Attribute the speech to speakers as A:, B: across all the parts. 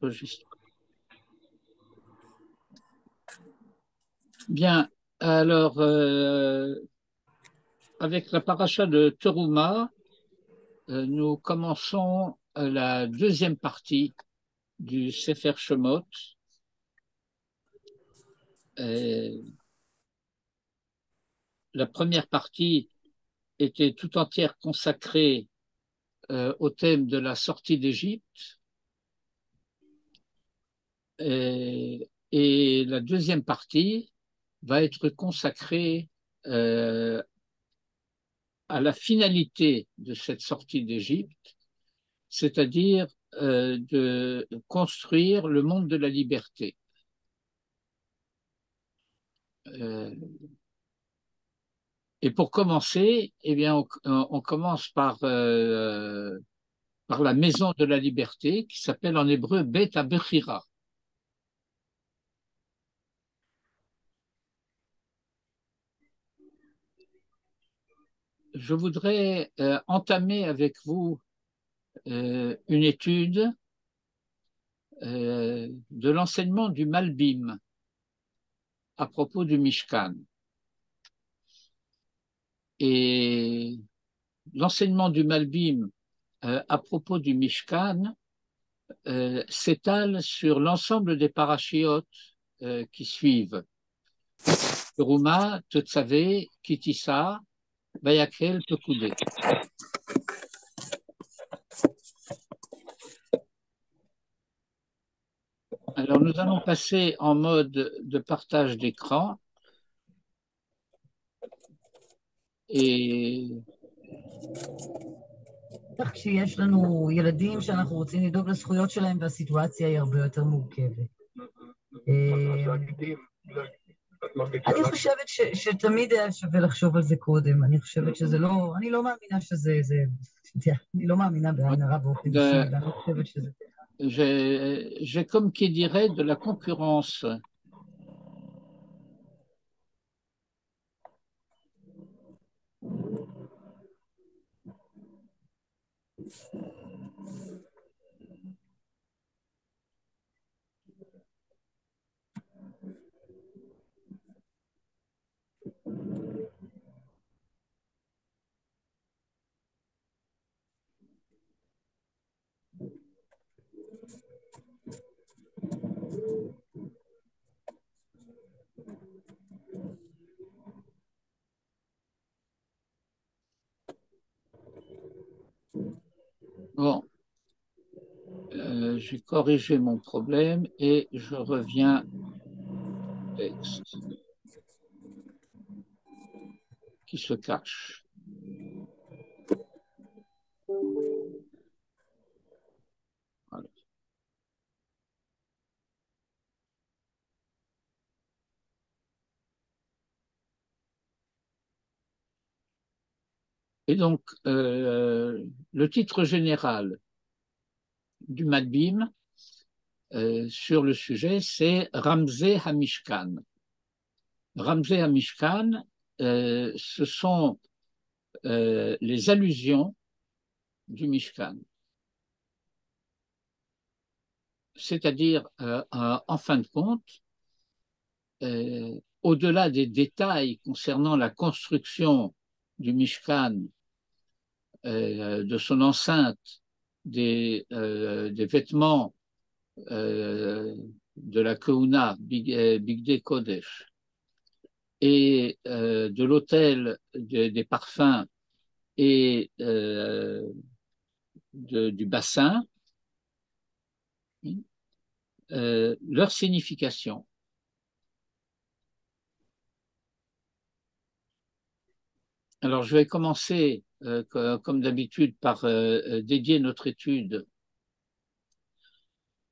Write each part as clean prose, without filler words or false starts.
A: enregistre. Bien, alors, avec la paracha de Teruma, nous commençons la deuxième partie du Sefer Shemot. La première partie était tout entière consacrée au thème de la sortie d'Égypte. Et la deuxième partie va être consacrée à la finalité de cette sortie d'Égypte, c'est-à-dire de construire le monde de la liberté. Et pour commencer, eh bien, on commence par la maison de la liberté, qui s'appelle en hébreu Bet HaBechira. Je voudrais entamer avec vous une étude de l'enseignement du Malbim à propos du Mishkan. Et l'enseignement du Malbim à propos du Mishkan s'étale sur l'ensemble des parachiotes qui suivent. Teruma, Tetzaveh, Kitissa, Vayakhel, Pekudé. Alors, nous allons passer en mode de partage d'écran. Et
B: כשיש לנו ילדים שאנחנו רוצים לדאוג לזכויות שלהם והסיטואציה היא הרבה יותר מורכבת. אני חושבת שתמיד היה שווה לחשוב על זה קודם. אני חושבת שזה לא, אני לא מאמינה שזה, אני לא מאמינה בעין הרע באופן אישי, ואני לא חושבת שזה...
A: J'ai comme qui dirait de la concurrence. Bon, j'ai corrigé mon problème et je reviens au texte qui se cache. Voilà. Et donc, le titre général du Malbim sur le sujet, c'est Ramsey HaMishkan. Ramsey HaMishkan, ce sont les allusions du Mishkan. C'est-à-dire, en fin de compte, au-delà des détails concernant la construction du Mishkan, de son enceinte, des vêtements de la Keuna, Bigdei Kodesh, et de l'autel des parfums et du bassin, leur signification. Alors, je vais commencer, comme d'habitude, par dédier notre étude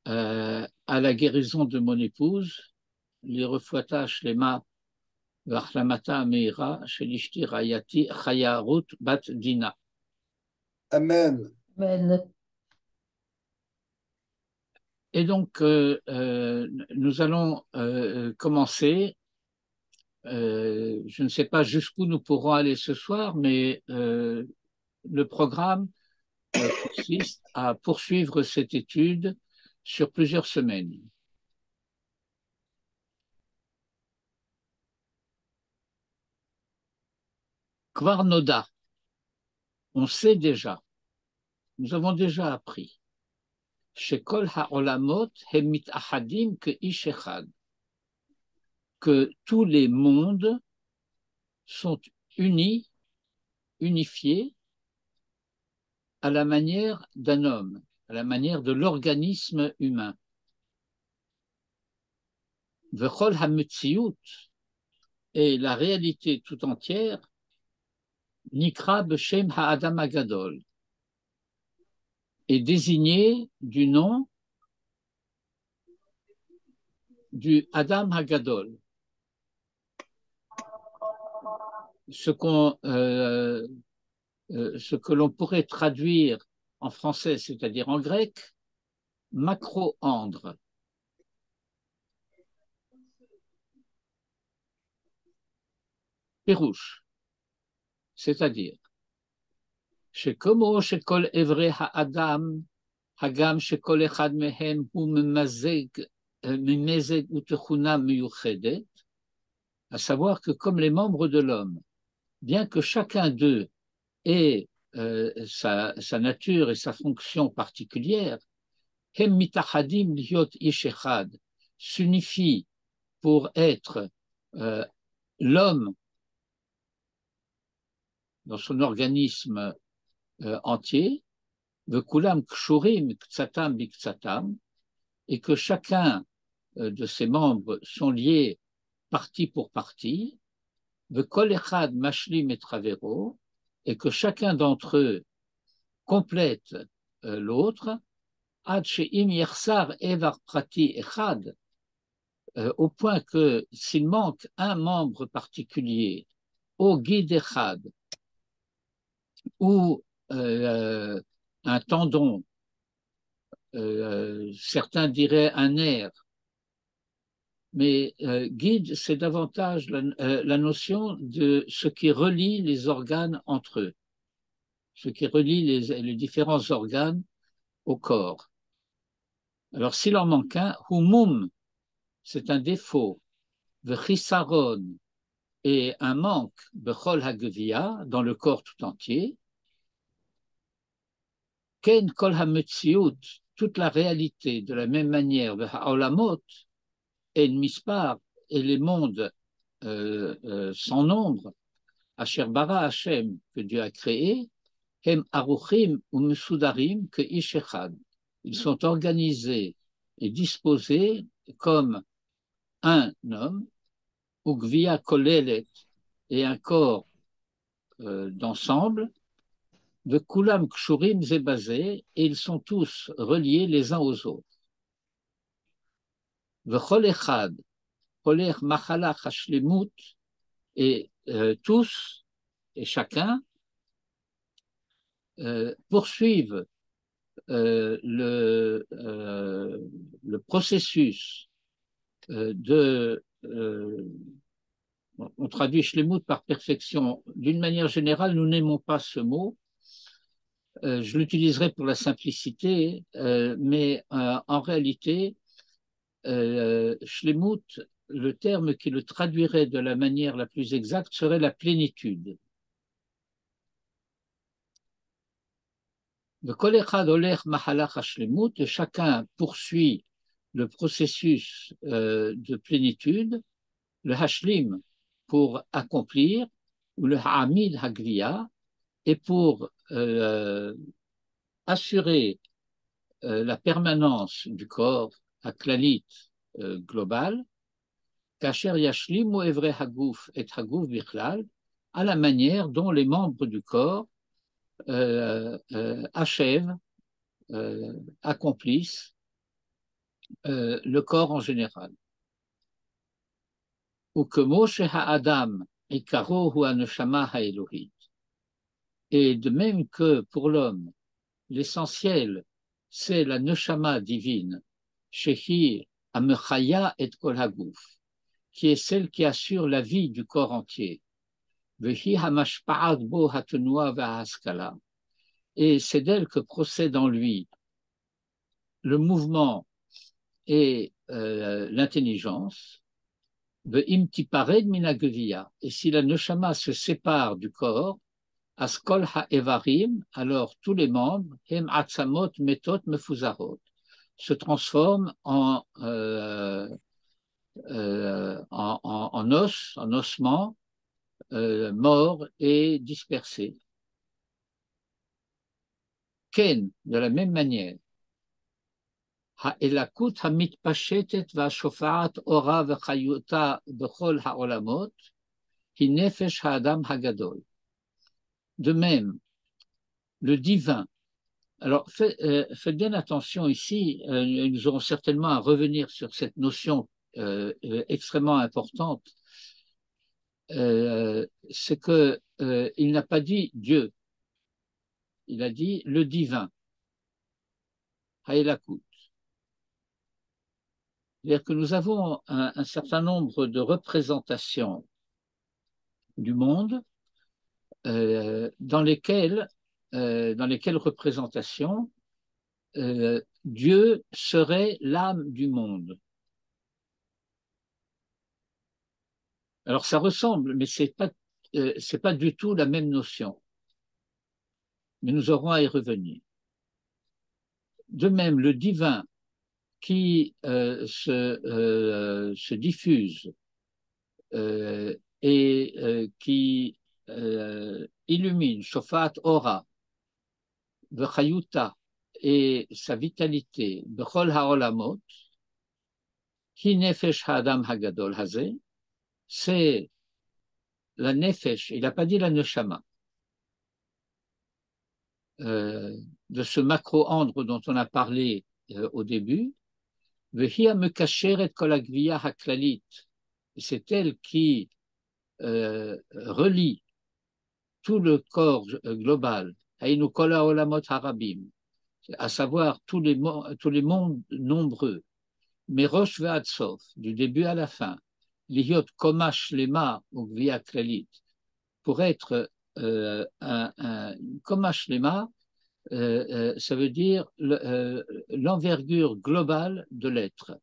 A: à la guérison de mon épouse, les refouata shlema v'achlamata meira shel ishti rayati Chaya Ruth bat Dina.
C: Amen.
B: Amen.
A: Et donc, nous allons commencer. Je ne sais pas jusqu'où nous pourrons aller ce soir, mais le programme consiste à poursuivre cette étude sur plusieurs semaines. Kvar noda, on sait déjà, nous avons déjà appris, shekol ha'olamot hem mitachadim keish echad, que tous les mondes sont unis, unifiés à la manière d'un homme, à la manière de l'organisme humain. Vechol ha'metziut, et la réalité tout entière, Nikra b'shem ha'adam hagadol, est désignée du nom du Adam Hagadol. Ce que l'on pourrait traduire en français, c'est-à-dire en grec, macro-andre. Pérouche, c'est-à-dire, שכמו שכל אברי האדם, הגם שכל אחד מהם הוא ממזג ותכונה מיוחדת, à savoir que comme les membres de l'homme, bien que chacun d'eux ait sa nature et sa fonction particulière, hem mitachadim liot ish echad, s'unifient pour être l'homme dans son organisme entier, vekulam kshurim ktsatam biksatam, et que chacun de ses membres sont liés partie pour partie, vekol echad mashlim et travero, et que chacun d'entre eux complète l'autre, ad she'im yersar evar prati echad, au point que s'il manque un membre particulier, au guide echad, ou un tendon, certains diraient un nerf, mais guide, c'est davantage la notion de ce qui relie les organes entre eux, ce qui relie les différents organes au corps. Alors s'il en manque un, humum, c'est un défaut, v'chisaron, et un manque, bechol hagevia, dans le corps tout entier, ken kol hametziut, toute la réalité, de la même manière, v'ha'olamot, et le mispar, et les mondes sans nombre, asher bara Hashem, que Dieu a créé, hem aruchim ou mesudarim que ish echad. Ils sont organisés et disposés comme un homme, ou gvia kolelet, et un corps d'ensemble, de kulam kshurim zebazé, et ils sont tous reliés les uns aux autres. Vechol echad, kolech machalach hashlemut, et tous et chacun poursuivent le processus on traduit shlemut par perfection. D'une manière générale, nous n'aimons pas ce mot. Je l'utiliserai pour la simplicité, mais en réalité, shlemut, le terme qui le traduirait de la manière la plus exacte serait la plénitude. Le kol echad olech mahalach hashlemut, et chacun poursuit le processus de plénitude, le hashlim pour accomplir, ou le ha'amid hagvia, et pour assurer la permanence du corps à klalit global, kasher yashlimu evre haguf et haguf bichlal, à la manière dont les membres du corps achèvent, accomplissent le corps en général. Ou que Moshe ha'adam ikaro hu haneshama ha'elohit. Et de même que pour l'homme, l'essentiel, c'est la neshama divine, shehi amechaya et kol haguf, qui est celle qui assure la vie du corps entier. Vehi hamashpa'at bo hatenua va'haskala. Et c'est d'elle que procède en lui le mouvement et l'intelligence, ve'im tipared min hagevia, et si la neshama se sépare du corps, askol ha'evarim, alors tous les membres, hem atzamot metot mefuzarot, se transforment en os, en ossements, morts et dispersés. Ken, de la même manière, האלקות המתפשטת והשופעת אורה וחיותה בכל העולמות היא נפש האדם הגדול. De même, le divin. Alors, faites bien attention ici, nous aurons certainement à revenir sur cette notion extrêmement importante. C'est qu'il n'a pas dit Dieu, il a dit le divin. Haelakut. C'est-à-dire que nous avons un certain nombre de représentations du monde dans lesquelles représentations Dieu serait l'âme du monde. Alors ça ressemble, mais c'est pas du tout la même notion. Mais nous aurons à y revenir. De même, le divin qui se diffuse et qui illumine Shofat Ora, V'chayuta, et sa vitalité, B'chol ha'olamot, Ki nefesh ha'adam hagadol hazeh, c'est la nefesh, il n'a pas dit la neshama, de ce macro-andre dont on a parlé au début, V'hi ha'mekasheret kol ha'gviya ha'klalit, c'est elle qui relie tout le corps global, Haïnu kol ha'olamot harabim, à savoir tous les mondes nombreux, Merosh ve'ad sof, du début à la fin, Lihyot koma shlema ou gviya klalit, pour être koma shlema, ça veut dire l'envergure globale de l'être.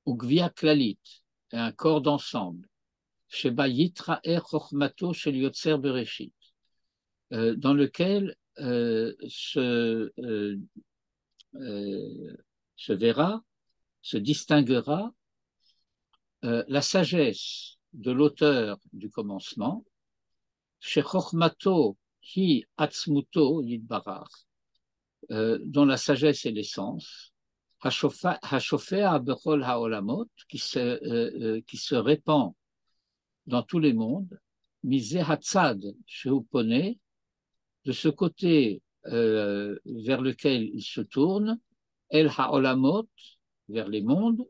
A: Ou gviya klalit, un corps d'ensemble. Sheba yitra'er chokhmato shel yotzer bereshit, dans lequel se verra, se distinguera la sagesse de l'auteur du commencement, chez Chokhmato hi atzmuto yidbarach, dont la sagesse est l'essence, hashofea bechol haolamot, qui se répand dans tous les mondes, misé hatzad sheupone, de ce côté vers lequel il se tourne, el haolamot, vers les mondes,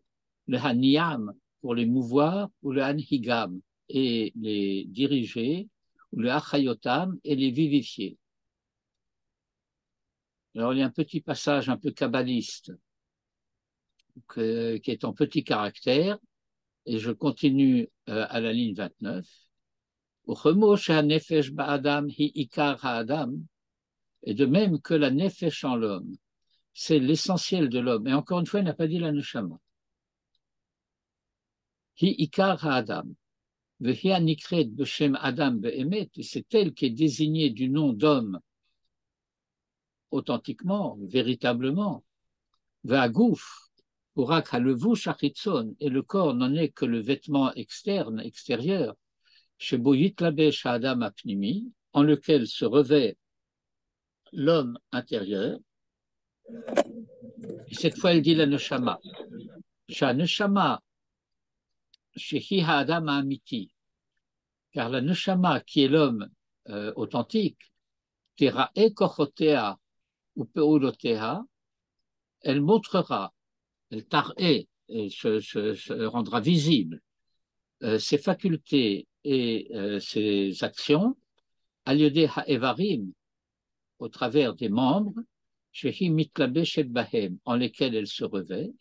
A: le haniyam, pour les mouvoir, ou le hanhigam, et les diriger, ou le achayotam, et les vivifier. Alors il y a un petit passage un peu kabbaliste qui est en petit caractère, et je continue à la ligne 29. Et de même que la nefesh en l'homme, c'est l'essentiel de l'homme. Et encore une fois, il n'a pas dit la neshama. Hi ikar ha'adam. Vehi anikret b'shem adam be'emet. C'est elle qui est désignée du nom d'homme authentiquement, véritablement. Ve'agouf, urak ha'levush achitzon. Et le corps n'en est que le vêtement externe, extérieur. Shebo yitlabesh ha'adam apnimi, en lequel se revêt l'homme intérieur. Et cette fois, elle dit la neshama. Sha neshama shehi ha'adam ha'amiti. Car la neshama, qui est l'homme authentique, tera'e kochotea ou peulotea, elle montrera, elle tar'e, elle se rendra visible ses facultés et ses actions, al-yodeh ha'evarim, au travers des membres, shehi mitlabeshet bahem, en lesquels elle se revêt,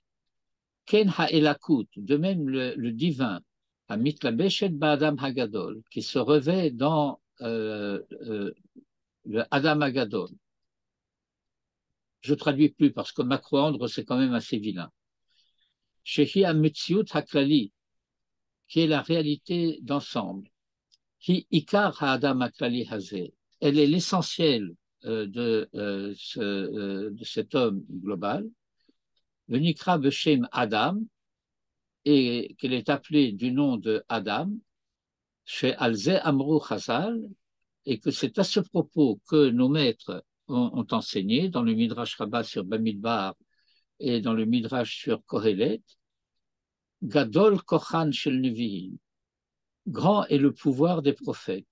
A: ken ha'elakut, de même le divin, ha'mitlabeshet ba'adam hagadol, qui se revêt dans le Adam Hagadol. je traduis plus parce que macroandre, c'est quand même assez vilain. Shehi Ametziut Haklali, qui est la réalité d'ensemble. Hi Ikar Ha'adam Haklali Hazeh. Elle est l'essentiel de cet homme global. Le Nikra Beshem Adam, et qu'elle est appelée du nom de Adam, chez Alze Amrou Chazal, et que c'est à ce propos que nos maîtres ont enseigné dans le Midrash Rabbah sur Bamidbar et dans le Midrash sur Kohelet, Gadol Kochan Shel Nevi'im, grand est le pouvoir des prophètes,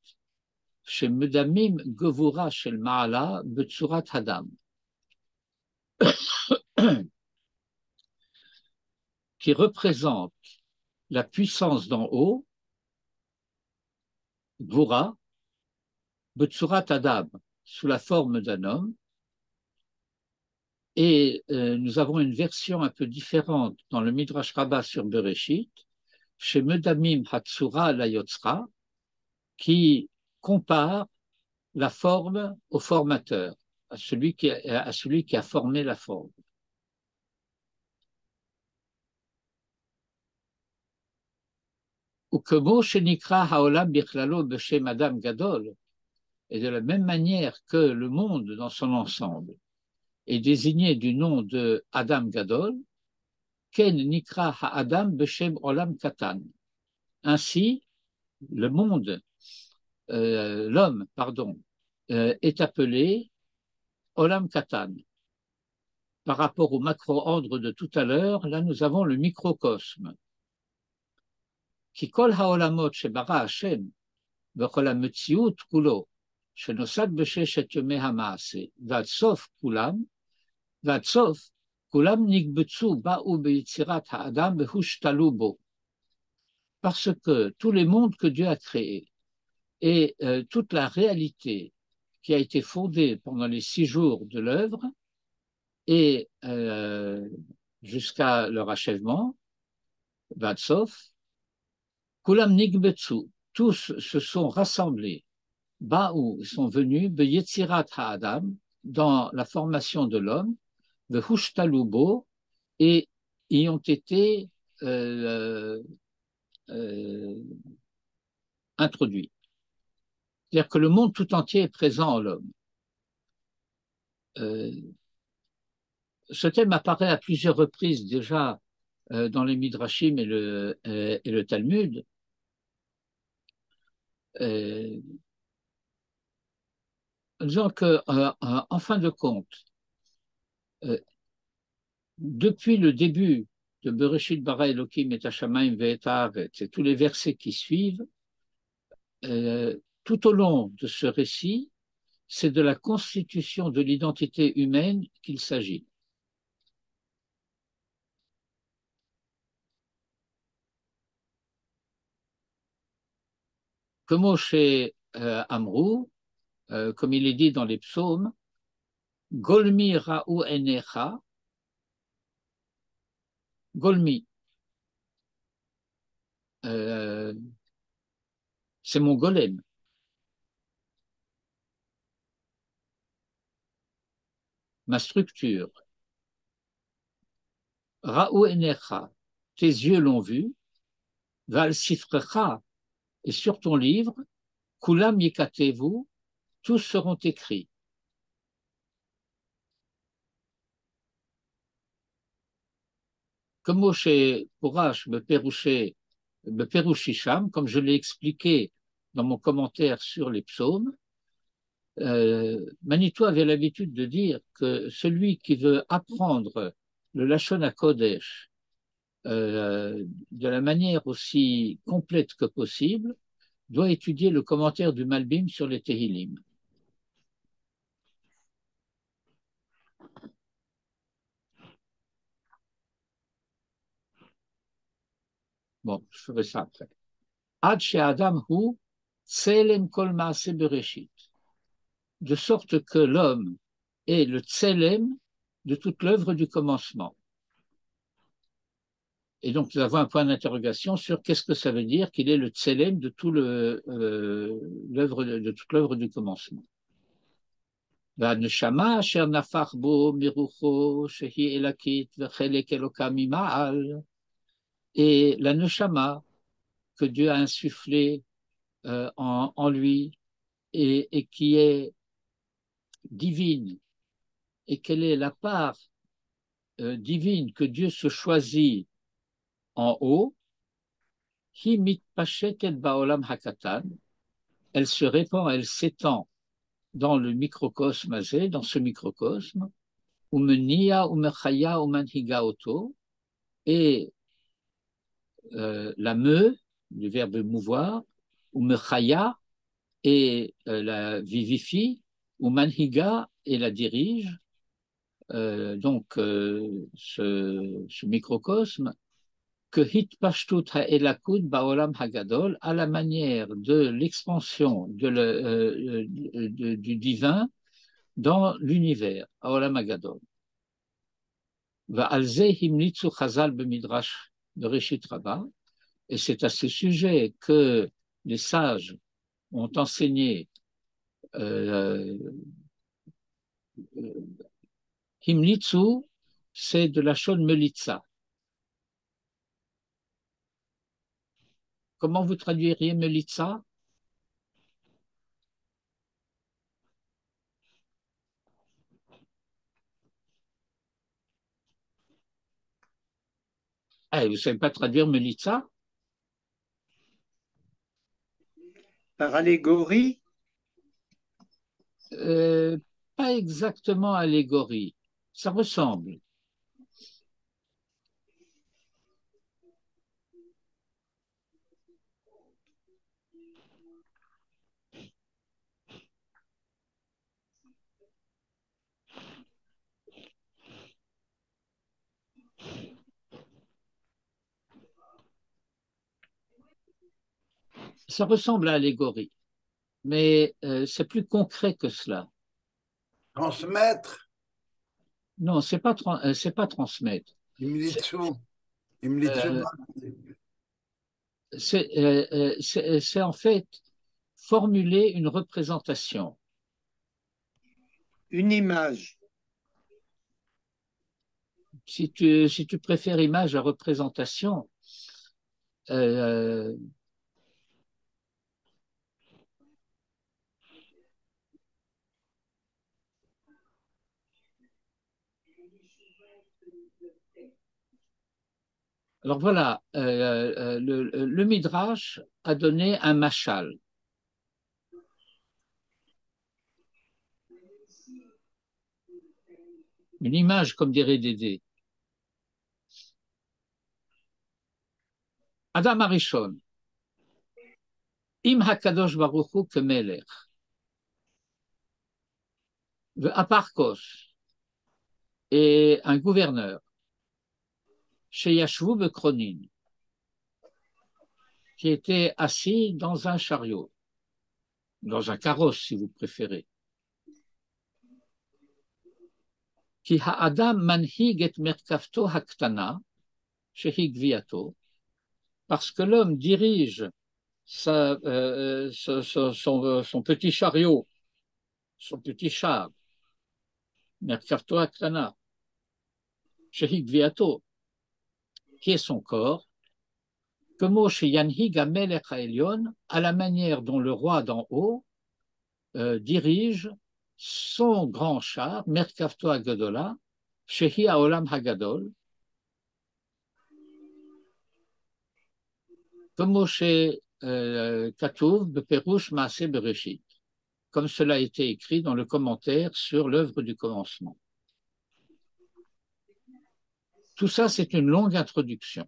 A: chez Medamim Gevura Shel Ma'ala Betsurat Hadam, qui représente la puissance d'en haut, Gvura, Betsurat Adam, sous la forme d'un homme. Et nous avons une version un peu différente dans le Midrash Rabbah sur Bereshit, chez Medamim Hatsura la Yotzra, qui compare la forme au formateur, à celui qui a formé la forme. Ou que Moshe Nikra Haolam Bichlalo Beshem Adam Gadol, et de la même manière que le monde dans son ensemble est désigné du nom de Adam Gadol, Ken Nikra Ha'adam Beshem Olam Katan. Ainsi, le monde, l'homme, pardon, est appelé Olam Katan. Par rapport au macro-ordre de tout à l'heure, là nous avons le microcosme. Ki kol ha'olamot shebara Hashem v'chol ha'metziut kulo shenosat b'sheshet yomei ha'maaseh v'ad sof kulam nigbetzu ba'u be'yitzirat ha'adam v'hushtalu bo. Parce que tous les mondes que Dieu a créés et toute la réalité qui a été fondée pendant les 6 jours de l'œuvre et jusqu'à leur achèvement, Vatsov, Kulam Nigbetsu, tous se sont rassemblés, Baou sont venus, Beyetzirat Ha'adam, dans la formation de l'homme, Vehushtalubo, et y ont été introduits. C'est-à-dire que le monde tout entier est présent en l'homme. Ce thème apparaît à plusieurs reprises déjà dans les Midrashim et le Talmud. Disons que, en fin de compte, depuis le début de Bereshit bara Elokim et Hashamayim ve'et haaretz et tous les versets qui suivent, tout au long de ce récit, c'est de la constitution de l'identité humaine qu'il s'agit. Comme chez Amrou, comme il est dit dans les psaumes, Golmi ra'u enecha, Golmi, c'est mon golem. Ma structure. Ra'u enecha, tes yeux l'ont vu, Val sifrecha, et sur ton livre, Kulam yikatevu, tous seront écrits. Comme chez Pourash, Beperushisham, comme je l'ai expliqué dans mon commentaire sur les psaumes, Manitou avait l'habitude de dire que celui qui veut apprendre le Lashon HaKodesh de la manière aussi complète que possible doit étudier le commentaire du Malbim sur les Tehillim. Bon, je ferai ça après. Ad she'adam hu tselem kol ma'aseh bereshit. De sorte que l'homme est le tselem de toute l'œuvre du commencement. Et donc, nous avons un point d'interrogation sur qu'est-ce que ça veut dire qu'il est le tselem de toute l'œuvre du commencement. והנשמה אשר נפח בו מרוחו שהיא אלקית וחלק אלוקה ממעל, et la neshama que Dieu a insufflé en lui et qui est divine, et quelle est la part divine que Dieu se choisit en haut, hi mitpashetet baolam hakatan, elle se répand, elle s'étend dans le microcosme azé, dans ce microcosme, umenia umechaya umanhiga oto, et la me, du verbe mouvoir, umechaya, et la vivifie, umanhiga, et la dirige. Donc, ce microcosme, que hitpashtut ha'elakud baolam hagadol, à la manière de l'expansion du divin dans l'univers, Olam Hagadol. Va'alze himnitzu chazal b'midrash de Reshit Rabbah, et c'est à ce sujet que les sages ont enseigné himnitzu, c'est de la shon melitza. Comment vous traduiriez melitza? Vous ne savez pas traduire melitza?
D: Par allégorie?
A: Pas exactement allégorie. Ça ressemble. Ça ressemble à allégorie, mais c'est plus concret que cela.
C: Transmettre.
A: Non, c'est pas transmettre. C'est en fait formuler une représentation.
D: Une image.
A: Si tu préfères image à représentation, alors voilà, le Midrash a donné un mashal. Une image, comme dirait Dédé. Adam Arishon, Im Hakadosh Baruch Hu Kemelech, Aparkos, et un gouverneur, chez Yashvu Bekronin, qui était assis dans un chariot, dans un carrosse si vous préférez. Ki ha'adam manhig et merkavto haktana, shehi gviato, parce que l'homme dirige son petit chariot, son petit char, merkavto haktana, shehi gviato, qui est son corps, comme chez Yanhig Amelech Haelyon, à la manière dont le roi d'en haut dirige son grand char, Merkavto Agadola, Shehi Haolam Hagadol, comme chez Katuv Beperush Maaseh Bereshit, comme cela a été écrit dans le commentaire sur l'œuvre du commencement. Tout ça, c'est une longue introduction.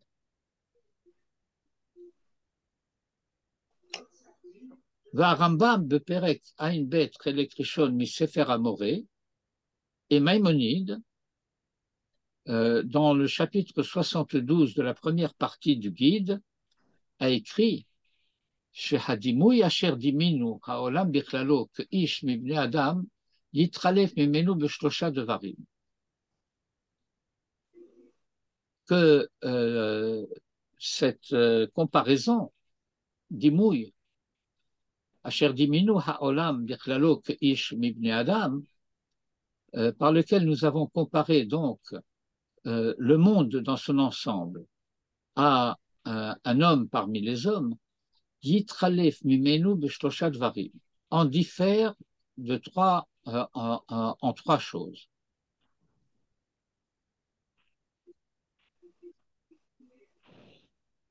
A: Rambam Beperek Ain Bet Chelek Rishon Misefer Amoré, et Maïmonide, dans le chapitre 72 de la première partie du guide, a écrit Shehadimui asher diminu haolam bichlalo keish mibnei adam yitralef mimenu beshlosha devarim. Que cette comparaison dimui asher diminu haolam bichlalo keish mibnei adam, par lequel nous avons comparé donc le monde dans son ensemble à un homme parmi les hommes, Yitralef mimenu b'shlosha dvarim, en diffère de en trois choses.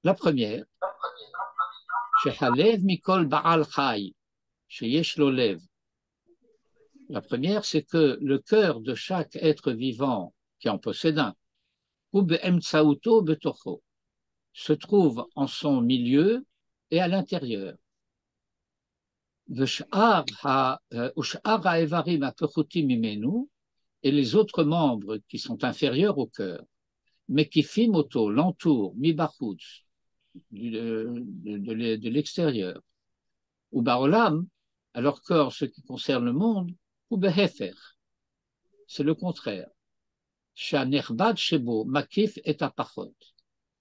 A: La première, Shehalev mikol ba'al chai, sheyesh lo lev. La première, c'est que le cœur de chaque être vivant qui en possède un, ou be'emtsaouto betocho, se trouve en son milieu et à l'intérieur. Et les autres membres qui sont inférieurs au cœur, mais qui fimoto, l'entourent, mibachutz, de l'extérieur, ou baolam, alors corps, ce qui concerne le monde, ou behefer, c'est le contraire. Shanerbad shebo, makif et apachot,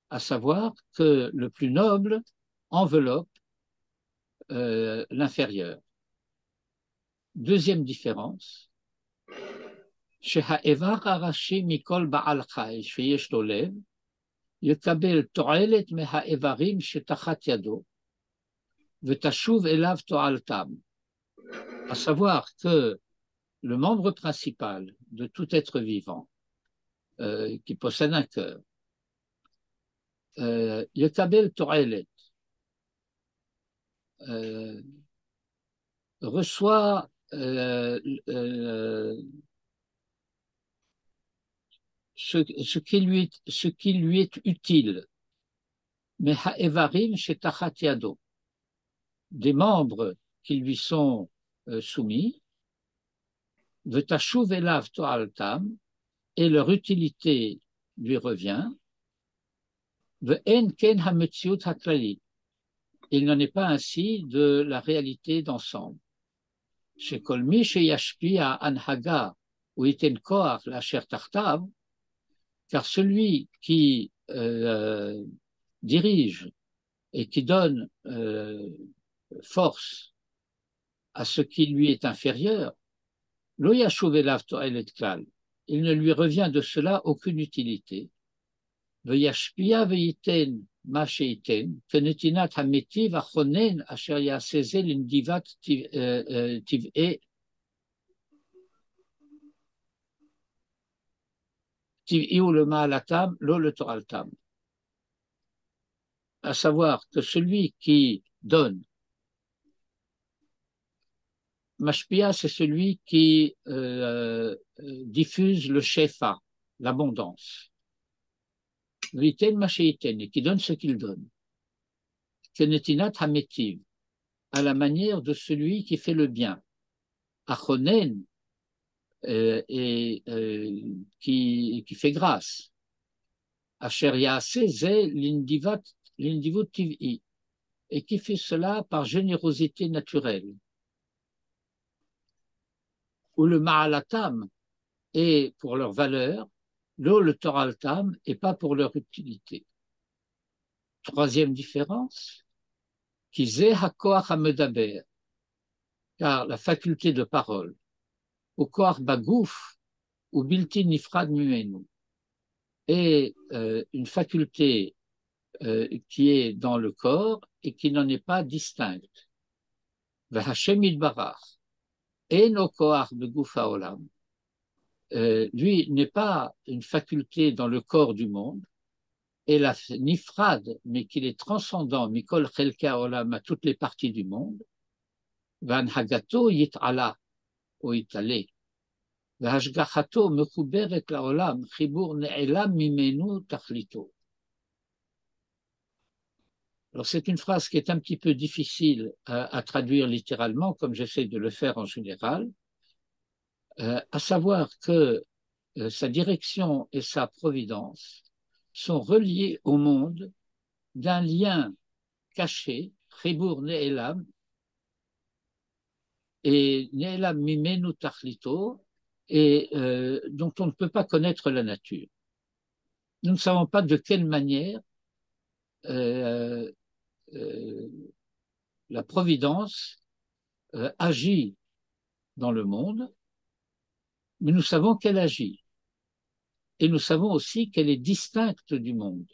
A: à savoir que le plus noble enveloppe l'inférieur. Deuxième différence, שהאיבר הראשי מכל בעל חי שיש לו לב, יקבל תועלת מהאיברים שתחת ידו, ותשוב אליו תועלתם. À savoir que le membre principal de tout être vivant qui possède un cœur, יקבל תועלת, reçoit ce qui lui est utile, mais ha'evarim shetachat yado, des membres qui lui sont soumis, v'tashuv elav to'altam, et leur utilité lui revient, ve'en ken ha'metziut ha'klalit, il n'en est pas ainsi de la réalité d'ensemble. Shekol mi sheyashpia anhaga ou iten koach l'asher tartav, car celui qui dirige et qui donne force à ce qui lui est inférieur, lo yashuv elav to'elet klal, il ne lui revient de cela aucune utilité. Veyashpia veyiten ma sheiten, kenetinat hametiv achonen asher yaseze l'indivat tiv'e ou le ma'alatam, lo le toraltam. À savoir que celui qui donne, mashpia, c'est celui qui diffuse le shefa, l'abondance. Viten masheiten, et qui donne ce qu'il donne. Kenetinat hametiv, à la manière de celui qui fait le bien. Achonen, qui fait grâce. Asher ya'aseh ze l'indivut tiv'i, et qui fait cela par générosité naturelle. Ou le ma'alatam, et pour leur valeur, lo le toraltam, et pas pour leur utilité. Troisième différence, ki ze hakoach hamedaber, car la faculté de parole, au koach bagouf, ou bilti nifrad mimenu, est une faculté qui est dans le corps et qui n'en est pas distincte. V'Hashem yitbarach, eno koach beguf haolam, lui n'est pas une faculté dans le corps du monde, et la nifrad, mais qu'il est transcendant, mikol chelka olam, à toutes les parties du monde, v'anhagato yit'ala, ou yit'ale, v'hashgachato mechuberet laolam, chibur ne'elam mimenu tachlito. Alors c'est une phrase qui est un petit peu difficile à traduire littéralement, comme j'essaie de le faire en général, à savoir que sa direction et sa providence sont reliés au monde d'un lien caché, Chibur Ne'elam, et Ne'elam Mimenu Tachlito, et dont on ne peut pas connaître la nature. Nous ne savons pas de quelle manière la providence agit dans le monde, mais nous savons qu'elle agit. Et nous savons aussi qu'elle est distincte du monde.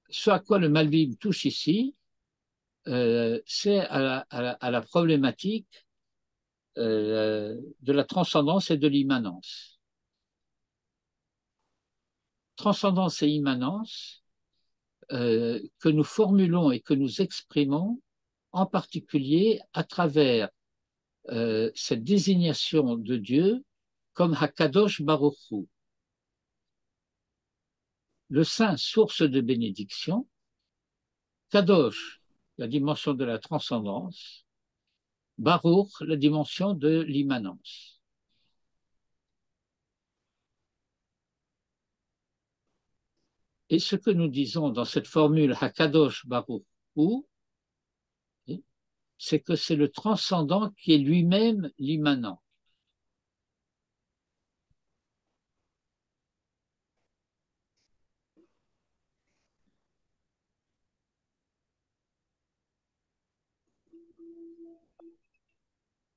A: Ce à quoi le Malbim touche ici, c'est à la problématique de la transcendance et de l'immanence. Transcendance et immanence que nous formulons et que nous exprimons en particulier à travers cette désignation de Dieu comme Hakadosh Baruch Hu, le Saint, source de bénédiction, Kadosh, la dimension de la transcendance, Baruch, la dimension de l'immanence. Et ce que nous disons dans cette formule Hakadosh Baruch Hu, c'est que c'est le transcendant qui est lui-même l'immanent.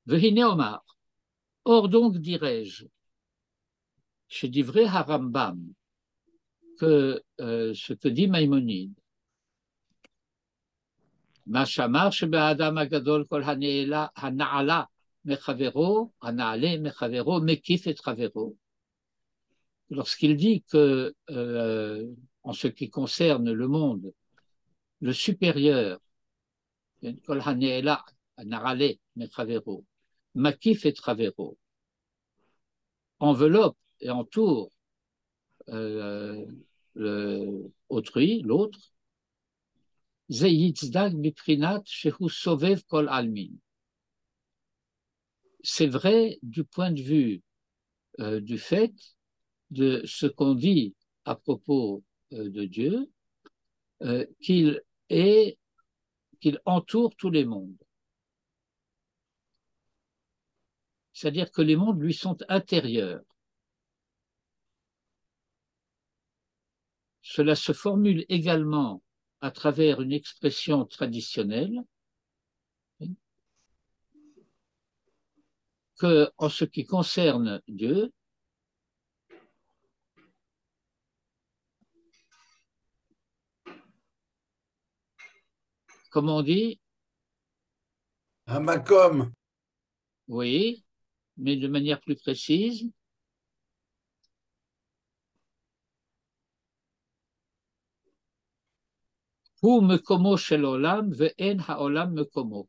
A: Vehine Omar. Or donc dirais-je, chez Divrei Harambam, que ce que dit Maïmonide, Mashamar shebe'adam agadol kol hana'ala mechavero, hana'ale mechavero, mekif et travero. Lorsqu'il dit que, en ce qui concerne le monde, le supérieur, kol hana'ela, hana'ale mechavero, makif et travero, enveloppe et entoure autrui, l'autre, c'est vrai du point de vue du fait de ce qu'on dit à propos de Dieu, qu'il entoure tous les mondes. C'est-à-dire que les mondes lui sont intérieurs. Cela se formule également à travers une expression traditionnelle que, en ce qui concerne Dieu, comme on dit,
C: un makom.
A: Oui, mais de manière plus précise, Hu mekomo shel olam ve'en ha'olam mekomo,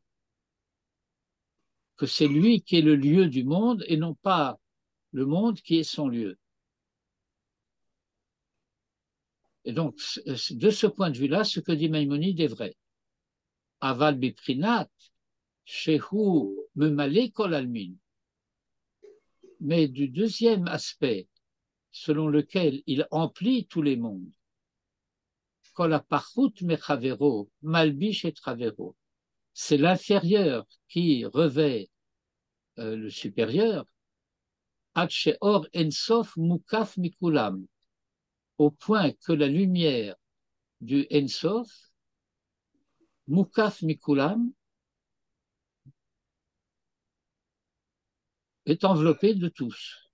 A: que c'est lui qui est le lieu du monde et non pas le monde qui est son lieu. Et donc, de ce point de vue-là, ce que dit Maïmonide est vrai. Aval biprinat, shehu memale kol almin. Mais du deuxième aspect, selon lequel il emplit tous les mondes, kol apachut mechavero, malbish et travero. C'est l'inférieur qui revêt le supérieur, ad she'or ensof mukaf mikulam, au point que la lumière du ensof, mukaf mikulam, est enveloppée de tous.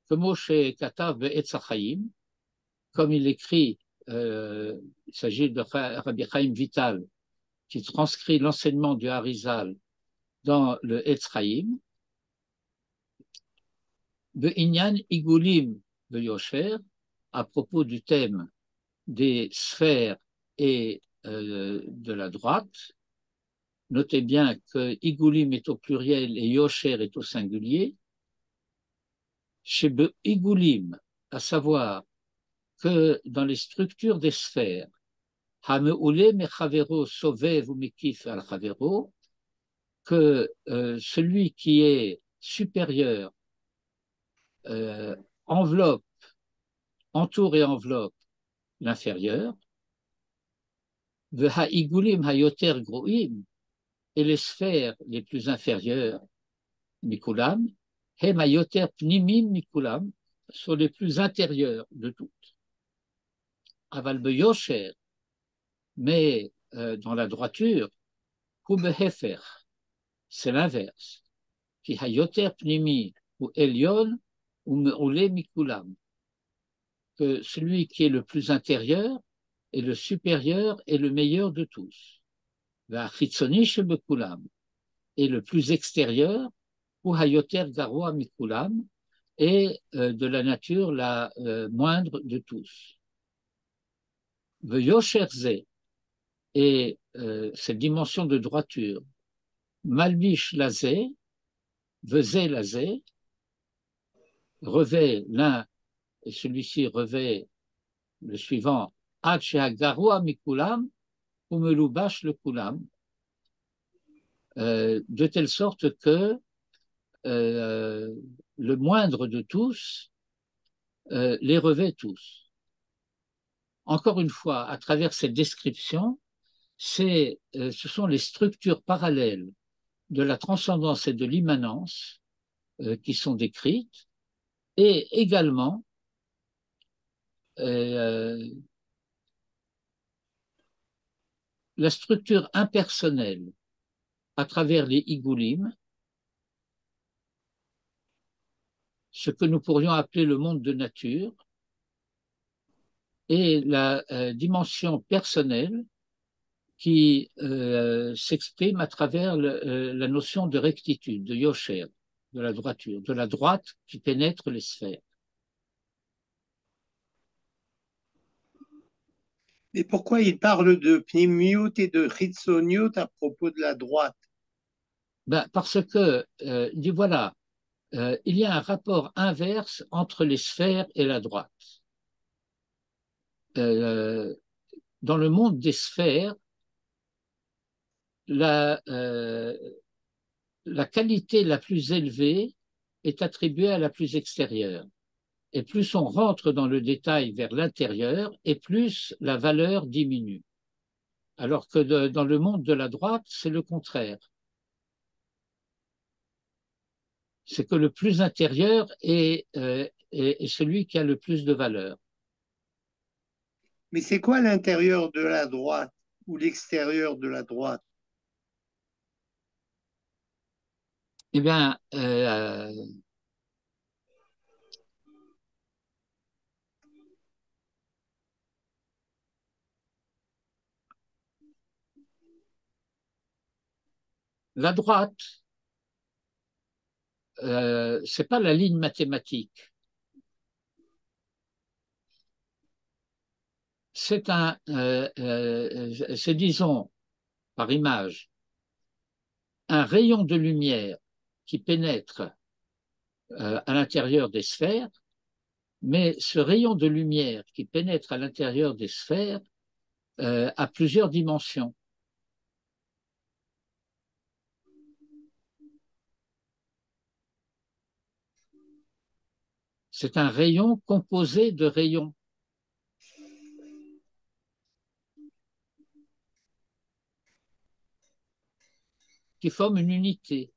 A: Comme Moshe Katav be'etz hachaim, comme il écrit, il s'agit de Rabbi Chaim Vital, qui transcrit l'enseignement du Harizal dans le Etz Chaim, Be'inyan igulim be'yosher, à propos du thème des sphères et de la droite. Notez bien que igulim est au pluriel et yosher est au singulier. Chez igulim, à savoir que dans les structures des sphères, Hameoule mechavero sovev ou mekif al chavero, que celui qui est supérieur entoure et enveloppe l'inférieur, V'ha'igulim hayoter gro'im, et les sphères les plus inférieures, mikulam, hem hayoter pnimim mikulam, sont les plus intérieures de toutes. Aval beyosher, mais dans la droiture, Ubehefer, c'est l'inverse. Ki hayoter pnimi ou elyon ou me'ole mikulam. Que celui qui est le plus intérieur est le supérieur et le meilleur de tous. Va'chitzoni shebekulam. Et le plus extérieur, ou hayoter garwa mikulam, est de la nature la moindre de tous. Veyosherze, et cette dimension de droiture, malbish lazé, vezé lazé, revêt l'un, et celui-ci revêt le suivant, ad shehagarwa mikulam, ou melubash le kulam, de telle sorte que le moindre de tous les revêt tous. Encore une fois, à travers cette description, ce sont les structures parallèles de la transcendance et de l'immanence qui sont décrites, et également la structure impersonnelle à travers les Igoulim, ce que nous pourrions appeler le monde de nature, et la dimension personnelle qui s'exprime à travers la notion de rectitude, de yosher, de la droiture, de la droite qui pénètre les sphères.
D: Et pourquoi il parle de pnimiut et de chitzoniut à propos de la droite?
A: Ben, parce que, dit voilà, il y a un rapport inverse entre les sphères et la droite. Dans le monde des sphères, la qualité la plus élevée est attribuée à la plus extérieure. Et plus on rentre dans le détail vers l'intérieur, et plus la valeur diminue. Alors que dans le monde de la droite, c'est le contraire. C'est que le plus intérieur est celui qui a le plus de valeur.
D: Mais c'est quoi l'intérieur de la droite ou l'extérieur de la droite?
A: Eh bien, la droite, c'est pas la ligne mathématique. C'est disons, par image, un rayon de lumière qui pénètre à l'intérieur des sphères, mais ce rayon de lumière qui pénètre à l'intérieur des sphères a plusieurs dimensions. C'est un rayon composé de rayons. Qui forment une unité.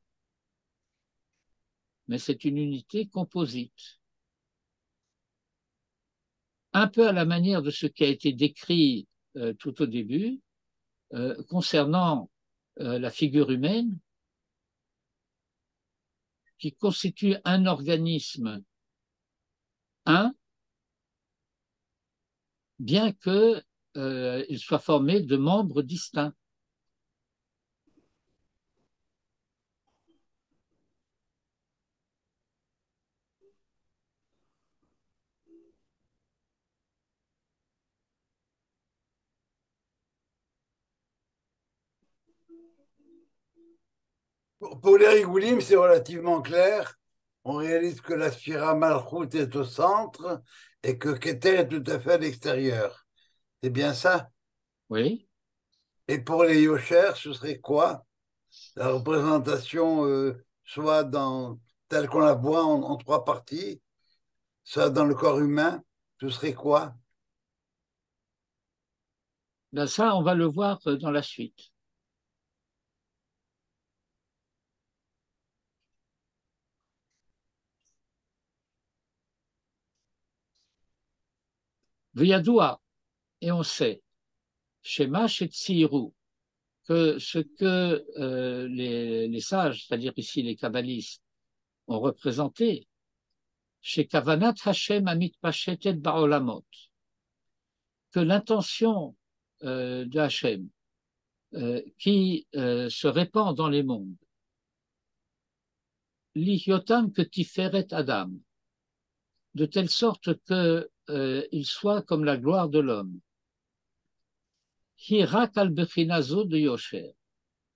A: Mais c'est une unité composite. Un peu à la manière de ce qui a été décrit tout au début, concernant la figure humaine, qui constitue un organisme un, bien qu'il soit formé de membres distincts.
C: Pour les Rigoulim, c'est relativement clair. On réalise que la Sphira Malchut est au centre et que Keter est tout à fait à l'extérieur. C'est bien ça?
A: Oui.
C: Et pour les Yosher, ce serait quoi? La représentation, soit telle qu'on la voit en trois parties, soit dans le corps humain, ce serait quoi?
A: Ben ça, on va le voir dans la suite. V'yadoua, et on sait, Shema Shetsiru, que ce que les sages, c'est-à-dire ici les kabbalistes, ont représenté chez Kavanat Hashem Amit Pashetet Ba'olamot, que l'intention de Hashem qui se répand dans les mondes, L'Ihyotam que Tiferet Adam, de telle sorte qu'il soit comme la gloire de l'homme. Hirak al-Bechinazo de Yosher,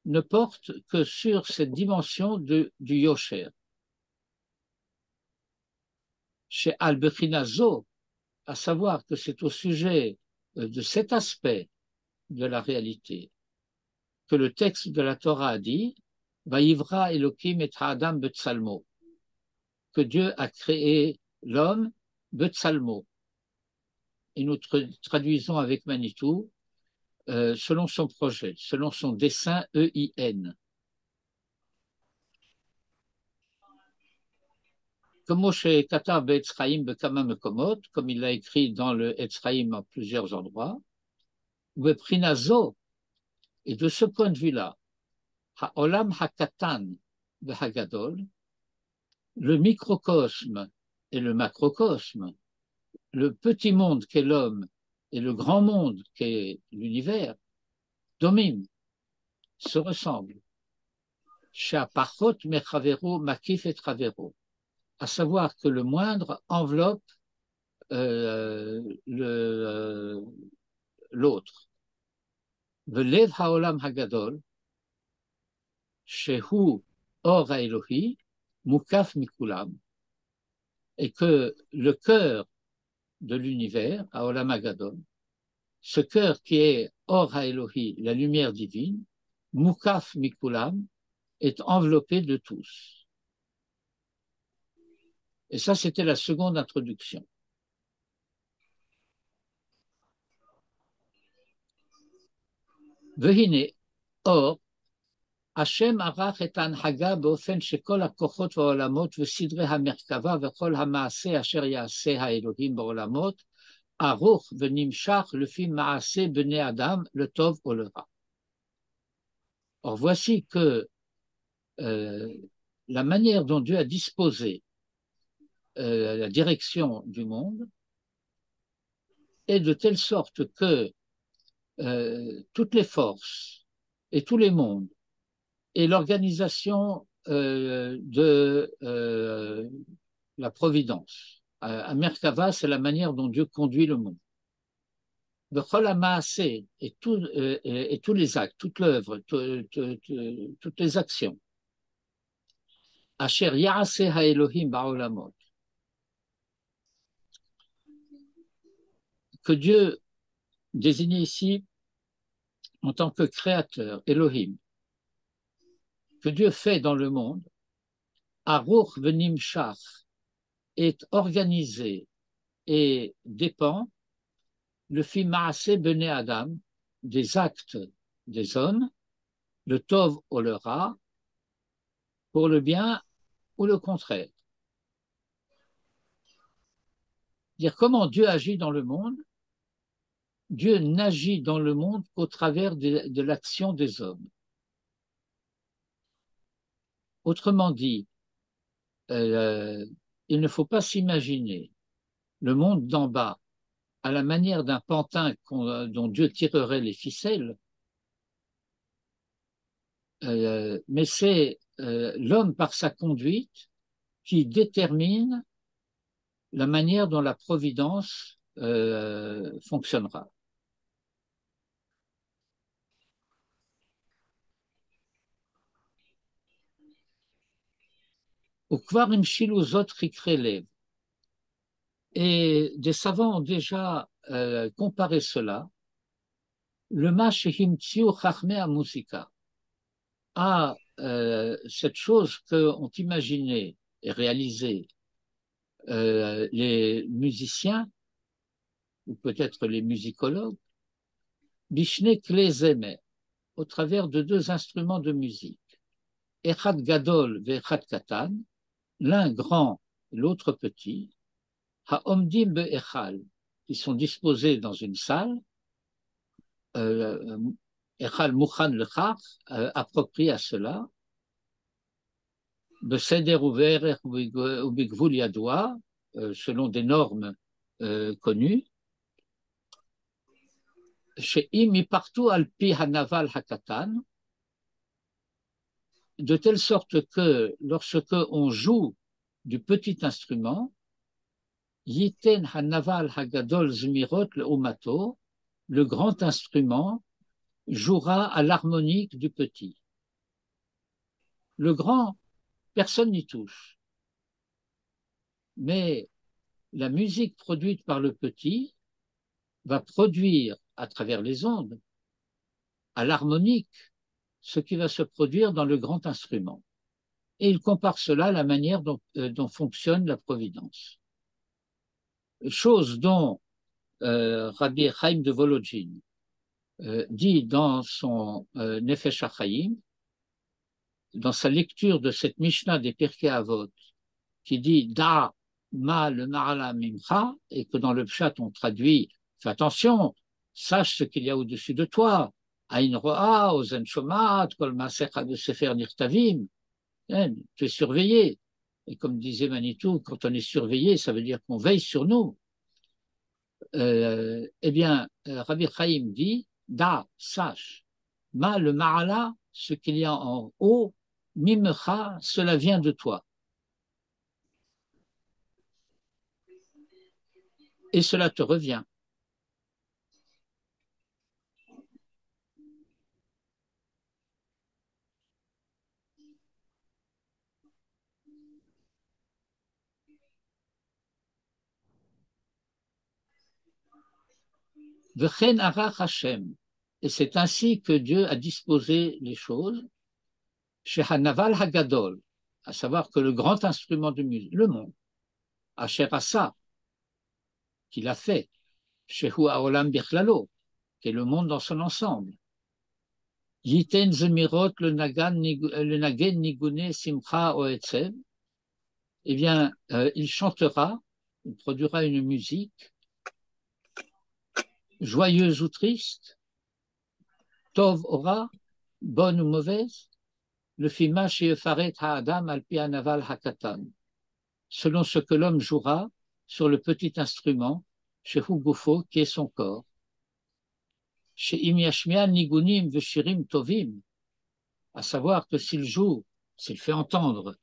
A: ne porte que sur cette dimension du Yosher. Chez al-Bechinazo, à savoir que c'est au sujet de cet aspect de la réalité que le texte de la Torah a dit Vaïvra Elohim et Adam Betsalmo, que Dieu a créé l'homme Betsalmo. Et nous traduisons avec Manitou selon son projet, selon son dessein EIN. Comme il l'a écrit dans le Etzraïm à plusieurs endroits, et de ce point de vue-là, Ha'olam Hakatan Hagadol, le microcosme et le macrocosme, le petit monde qu'est l'homme et le grand monde qu'est l'univers, domim, se ressemblent. Sha'pachot mechavero makif et travero, à savoir que le moindre enveloppe l'autre. Velev haolam hagadol, shehu or haelohi, mukaf mikulam, et que le cœur de l'univers, haolam hagadol, ce cœur qui est or haelohi, la lumière divine, mukaf mikulam, est enveloppé de tous. Et ça, c'était la seconde introduction. Vehine, or, Hashem arach et הנהגה באופן שכל הכוחות והעולמות וסדרי המרכבה וכל המעשה אשר יעשה האלוהים בעולמות ערוך ונמשך לפי מעשה בני אדם לטוב או לרע. Or voici que la manière dont Dieu a disposé la direction du monde est de telle sorte que toutes les forces et tous les mondes et l'organisation de la providence. À Merkava, c'est la manière dont Dieu conduit le monde. Bechol ha'maaseh et tous les actes, toute l'œuvre, toutes les actions. Asher ya'aseh ha'elohim ba'olamot. Que Dieu, désigné ici en tant que créateur, Elohim, que Dieu fait dans le monde, Aruch venimshach, est organisé et dépend le fi maaseh bene Adam, des actes des hommes, le tov ou le ra, pour le bien ou le contraire. Dire comment Dieu agit dans le monde, Dieu n'agit dans le monde qu'au travers de l'action des hommes. Autrement dit, il ne faut pas s'imaginer le monde d'en bas à la manière d'un pantin dont Dieu tirerait les ficelles, mais c'est l'homme par sa conduite qui détermine la manière dont la providence fonctionnera. Et des savants ont déjà comparé cela, le mashehimtziu chachmei musika, à cette chose qu'ont imaginé et réalisé les musiciens, ou peut-être les musicologues, bishne klezemer, au travers de deux instruments de musique, echad gadol ve'echad katan, l'un grand, l'autre petit, ha'omdim be'echal, qui sont disposés dans une salle, Echal Mukhan Lechach, approprié à cela, Beseder Uverer Ubigvul Yadoua, selon des normes connues, chez Imi partout Alpi Hanaval Hakatan, de telle sorte que lorsque on joue du petit instrument, Yiten Hanaval Hagadol Zmirot le Umato, le grand instrument jouera à l'harmonique du petit. Le grand, personne n'y touche. Mais la musique produite par le petit va produire à travers les ondes, à l'harmonique, ce qui va se produire dans le grand instrument. Et il compare cela à la manière dont fonctionne la providence. Chose dont Rabbi Chaim de Volodjin dit dans son Nefesh HaChaim, dans sa lecture de cette Mishnah des Pirkei Avot, qui dit Da ma le ma'ala mimcha, et que dans le pshat on traduit fais attention, sache ce qu'il y a au-dessus de toi, aïn ro'a, ozen shomat, kol ma'asecha de sefer nirtavim, tu es surveillé. Et comme disait Manitou, quand on est surveillé, ça veut dire qu'on veille sur nous. Eh bien, Rabbi Chaim dit Da, sache, ma le ma'ala, ce qu'il y a en haut, mimcha, cela vient de toi. Et cela te revient. V'chen arach Hashem. Et c'est ainsi que Dieu a disposé les choses chez Hanaval Hagadol, à savoir que le grand instrument de musique, le monde, Asher Asa, qu'il a fait, Shehu Haolam Bichlalo, qui est le monde dans son ensemble. Yiten Zemirot le Nagen Nigune Simcha Oetzev, eh bien, il chantera, il produira une musique joyeuse ou triste, Tov Ora, bonne ou mauvaise, le Fima Shefaret Ha'adam Alpi Anaval Hakatan, selon ce que l'homme jouera sur le petit instrument, chez Hugufo, qui est son corps. Chez Imiashmia Nigunim Veshirim Tovim, à savoir que s'il joue, s'il fait entendre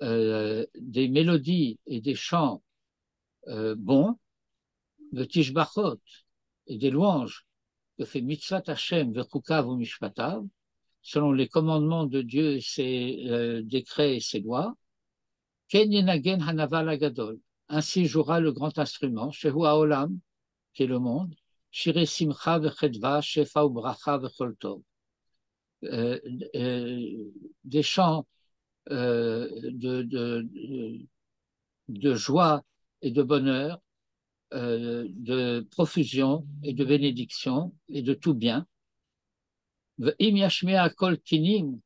A: des mélodies et des chants bons, de Tishbachot et des louanges que fait Mitzvat Hashem Vechukav ou Mishpatav, selon les commandements de Dieu et ses décrets et ses lois, Ken Yenagen Hanaval Agadol, ainsi jouera le grand instrument, Shehu Haolam, qui est le monde, Shire Simcha Vechedva, Shefa Ubracha Vechol Tov, des chants de joie et de bonheur, de profusion et de bénédiction et de tout bien. Ve'im yashmea kol kinim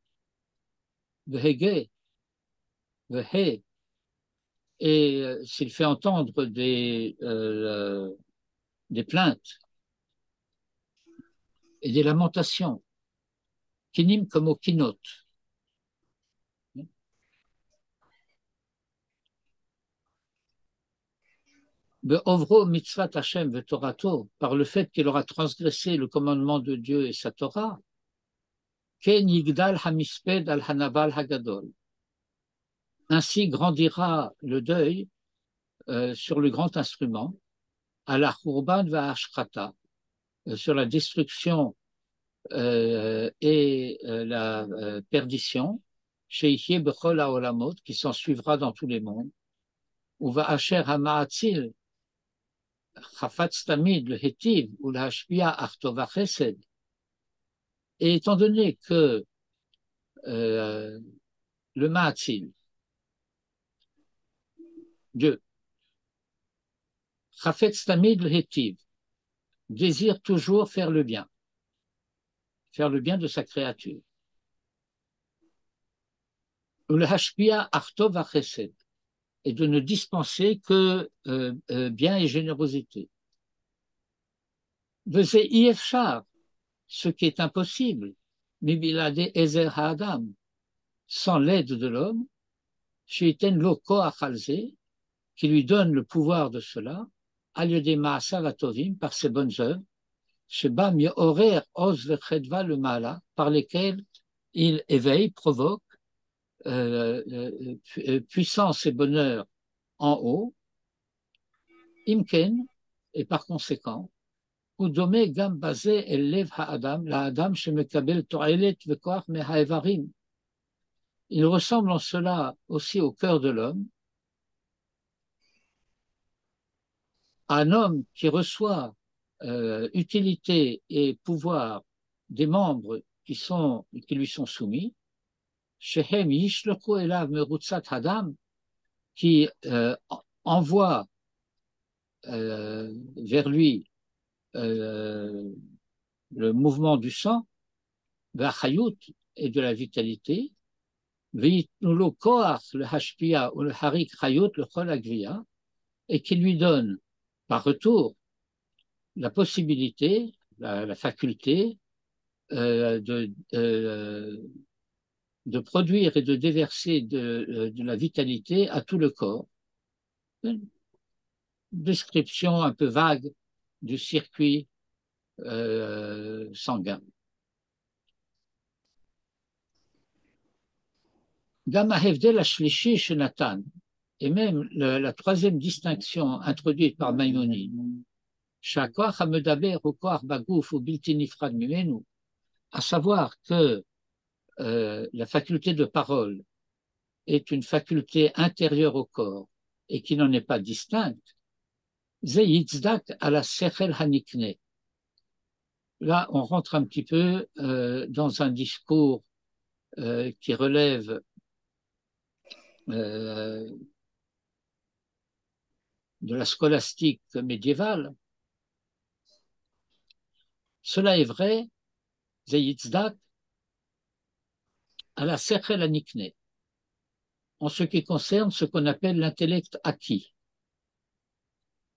A: vehege vehe, et s'il fait entendre des plaintes et des lamentations, kinim comme au kinot. Be'ovro mitzvat Hashem ve'torato, par le fait qu'il aura transgressé le commandement de Dieu et sa Torah, ken yigdal hamisped al hanaval hagadol. Ainsi grandira le deuil sur le grand instrument, à la Khurban va'ashchata, sur la destruction et la perdition, sheikhe bechol haolamot, qui s'en suivra dans tous les mondes, ou va'asher hama'atzil chafatz tamid le hetiv ou la hashpia artova chesed. Et étant donné que le ma'atzil, Dieu, chafetz tamid le hetiv, désire toujours faire le bien de sa créature. Ou le hashpia artova chesed, et de ne dispenser que bien et générosité. Vese ifshar ce qui est impossible, Mibilade Ezer Ha'adam, sans l'aide de l'homme, Sheiten Lo Koach Alze, qui lui donne le pouvoir de cela, Al-Yodé Ma'asav Atovim, par ses bonnes œuvres, Shebam Yehorer Oz Vechedva le Ma'ala, par lesquelles il éveille, provoque puissance et bonheur en haut, Imken, et par conséquent, Udome Gam Bazé El Lev Ha'adam, la Adam Shemekabel To'elet Vekoach Me'ha'evarim. Il ressemble en cela aussi au cœur de l'homme, un homme qui reçoit utilité et pouvoir des membres qui lui sont soumis, Shehem Yishloku Elav Merutzat Hadam, qui envoie vers lui le mouvement du sang, Vachayut, et de la vitalité, Veitnulo Koach le Hashpia ou le Harik Chayut le Chol Agvia, et qui lui donne par retour la possibilité, la faculté de produire et de déverser de la vitalité à tout le corps. Une description un peu vague du circuit sanguin. Gamma Hevdel Ashlishi Shenatan, et même la troisième distinction introduite par Maïmonide, Shakoach Hamedaber ou Koach Bagouf ou Bilti Nifrad Mimenu, à savoir que la faculté de parole est une faculté intérieure au corps et qui n'en est pas distincte, Ze Yitzdak à la Sechel Hanikne. Là, on rentre un petit peu dans un discours qui relève de la scolastique médiévale. Cela est vrai, Ze Yitzdak à la Sechel Hanikne, en ce qui concerne ce qu'on appelle l'intellect acquis.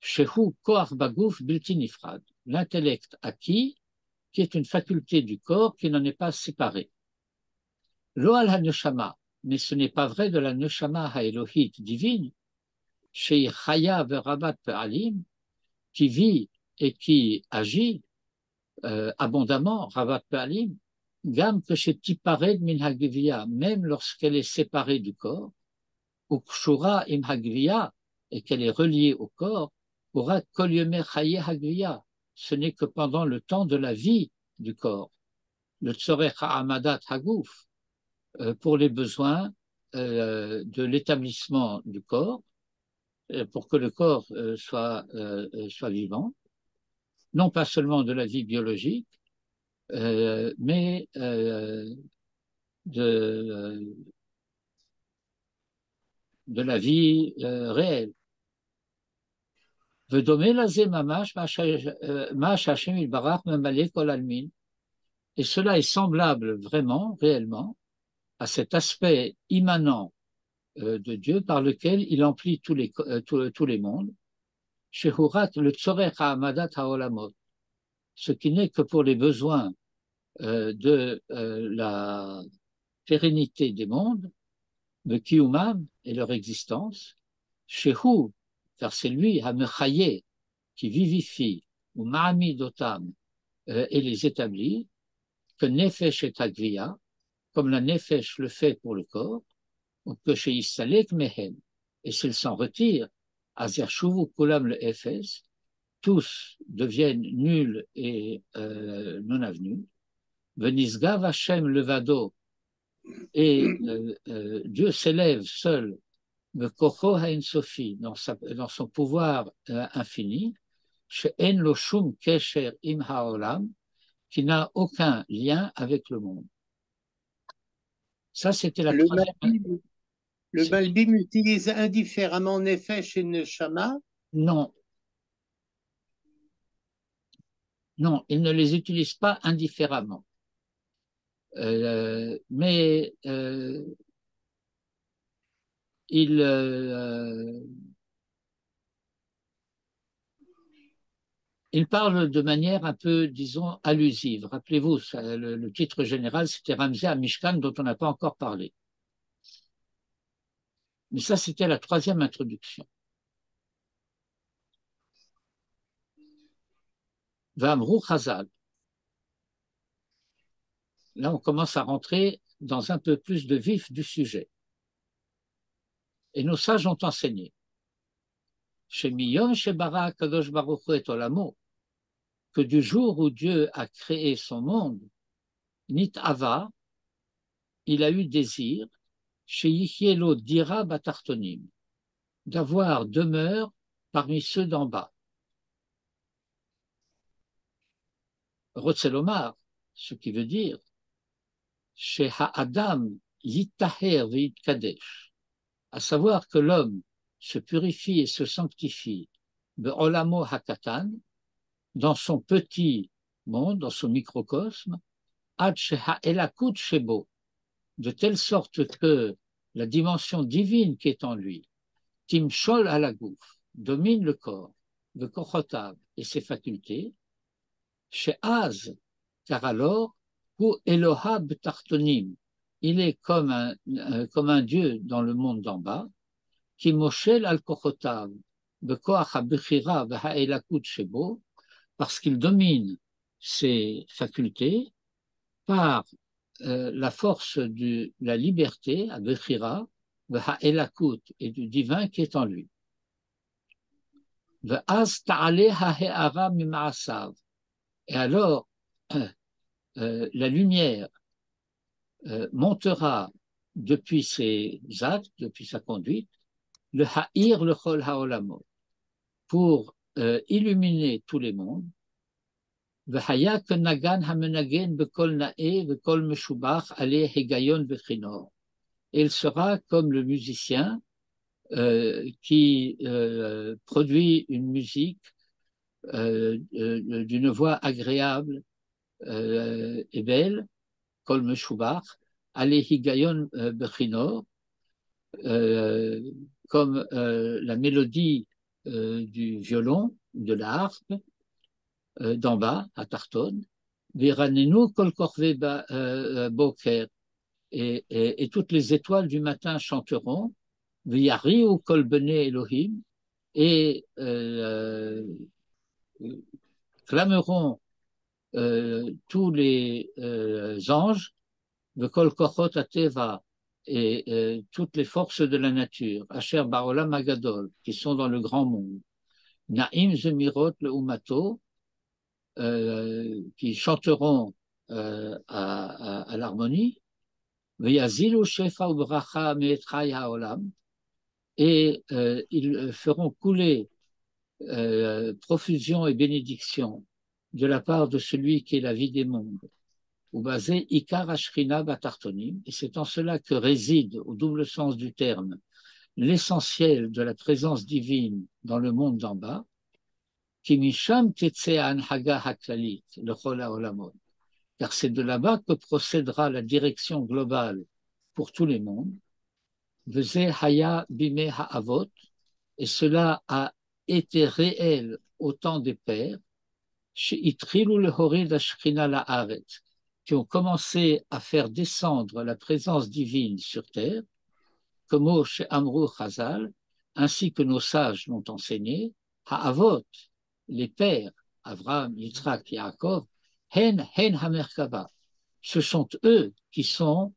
A: Shehu Koach Bagouf Bilti Nifrad, l'intellect acquis, qui est une faculté du corps qui n'en est pas séparée. Lo al ha-neshama, mais ce n'est pas vrai de la neshama ha-elohite divine, chez Chaya verabat pe'alim, qui vit et qui agit abondamment, rabat pe'alim, gam que chez Tipared min hagvia, même lorsqu'elle est séparée du corps, ou kshura im hagvia, et qu'elle est reliée au corps, aura kol yomer chaye hagvia, ce n'est que pendant le temps de la vie du corps, le tzorech ha'amadat hagouf, pour les besoins de l'établissement du corps, pour que le corps soit vivant, non pas seulement de la vie biologique, mais de la vie réelle. Et cela est semblable vraiment, réellement, à cet aspect immanent de Dieu par lequel il emplit tous les mondes, le tzorech ha'amadat ha'olamot, ce qui n'est que pour les besoins de la pérennité des mondes, de Kiyumam et leur existence, Shehu, car c'est lui, Hamechaye, qui vivifie, ou Ma'amid Otam, et les établit, que Nefesh et Agriya, comme la Nefesh le fait pour le corps, ou que chez Issalek Mehen, et s'il s'en retire, Azer Shuvu Kulam le Efes, tous deviennent nuls et non avenus, Venisgav Hashem Levado, et Dieu s'élève seul, le Kocho Haïn-Sofi, dans son pouvoir infini, She'en lo shum kesher im ha'olam, qui n'a aucun lien avec le monde. Ça, c'était la troisième.
D: Le Malbim utilise indifféremment Nefesh et Neshama?
A: Non. Non, il ne les utilise pas indifféremment. Mais il... il parle de manière un peu, disons, allusive. Rappelez-vous, le titre général, c'était Ramsey à Mishkan, dont on n'a pas encore parlé. Mais ça, c'était la troisième introduction. V'amrou Chazal. Là, on commence à rentrer dans un peu plus de vif du sujet. Et nos sages ont enseigné. Shemiyom Shebara Kadosh Baruch Hu et Olamo, que du jour où Dieu a créé son monde, Nit Ava, il a eu désir, chez Yichielo Dira Batartonim, d'avoir demeure parmi ceux d'en bas. Rotzelomar, ce qui veut dire, chez Ha'adam Yittaher Ve'itkadesh, à savoir que l'homme se purifie et se sanctifie, Be'olamo Hakatan, dans son petit monde, dans son microcosme, Ad Sheha Elakut Shebo, de telle sorte que la dimension divine qui est en lui, Timshol Alagouf, domine le corps, le Kochotav et ses facultés, chez Az, car alors, ou Elohab Tartonim, il est comme un dieu dans le monde d'en bas, qui Moshel al-Kochotav, Bekoach ha-Bechira v'ha-Elakut Shebo, parce qu'il domine ses facultés par la force de la liberté, à Bechira, v'ha-Elakut, et du divin qui est en lui. V'az ta'ale ha-He'ara mima'asav. Et alors, la lumière montera depuis ses actes, depuis sa conduite, le ha'ir le chol ha'olamot, pour illuminer tous les mondes. V'haya kenagan hamenagen bekol na'e bekol meshubach ale hegayon vechinor. Et il sera comme le musicien qui produit une musique d'une voix agréable et belle, kol meshubach, ale higayon bechinor, comme la mélodie du violon, de la harpe, d'en bas, à Tarton, Viranenu kol korve boker, et toutes les étoiles du matin chanteront, Viariu kol bene Elohim, et clameront tous les anges, de kol kochot ateva, et toutes les forces de la nature, Asher Baolam Agadol, qui sont dans le grand monde, Naim Zemirot le Umato, qui chanteront à l'harmonie, Veyazilu Shefa Ubracha Me'etchai Haolam, et ils feront couler profusion et bénédiction de la part de celui qui est la vie des mondes. Ubazé Ikar Ashrina Batartonim, et c'est en cela que réside, au double sens du terme, l'essentiel de la présence divine dans le monde d'en bas, Kimisham Tetsea Anhaga Haklalit, le Chol HaOlamot, car c'est de là-bas que procédera la direction globale pour tous les mondes. Veze Haya Bime Ha'avot, et cela a été réel au temps des pères, chez Itrilu le Horid Ashkrina La'aret, qui ont commencé à faire descendre la présence divine sur terre, comme chez Amrou Chazal, ainsi que nos sages l'ont enseigné, Ha'avot, les pères, Avraham, Yitzhak, Yaakov, Hen Hamerkava, ce sont eux qui sont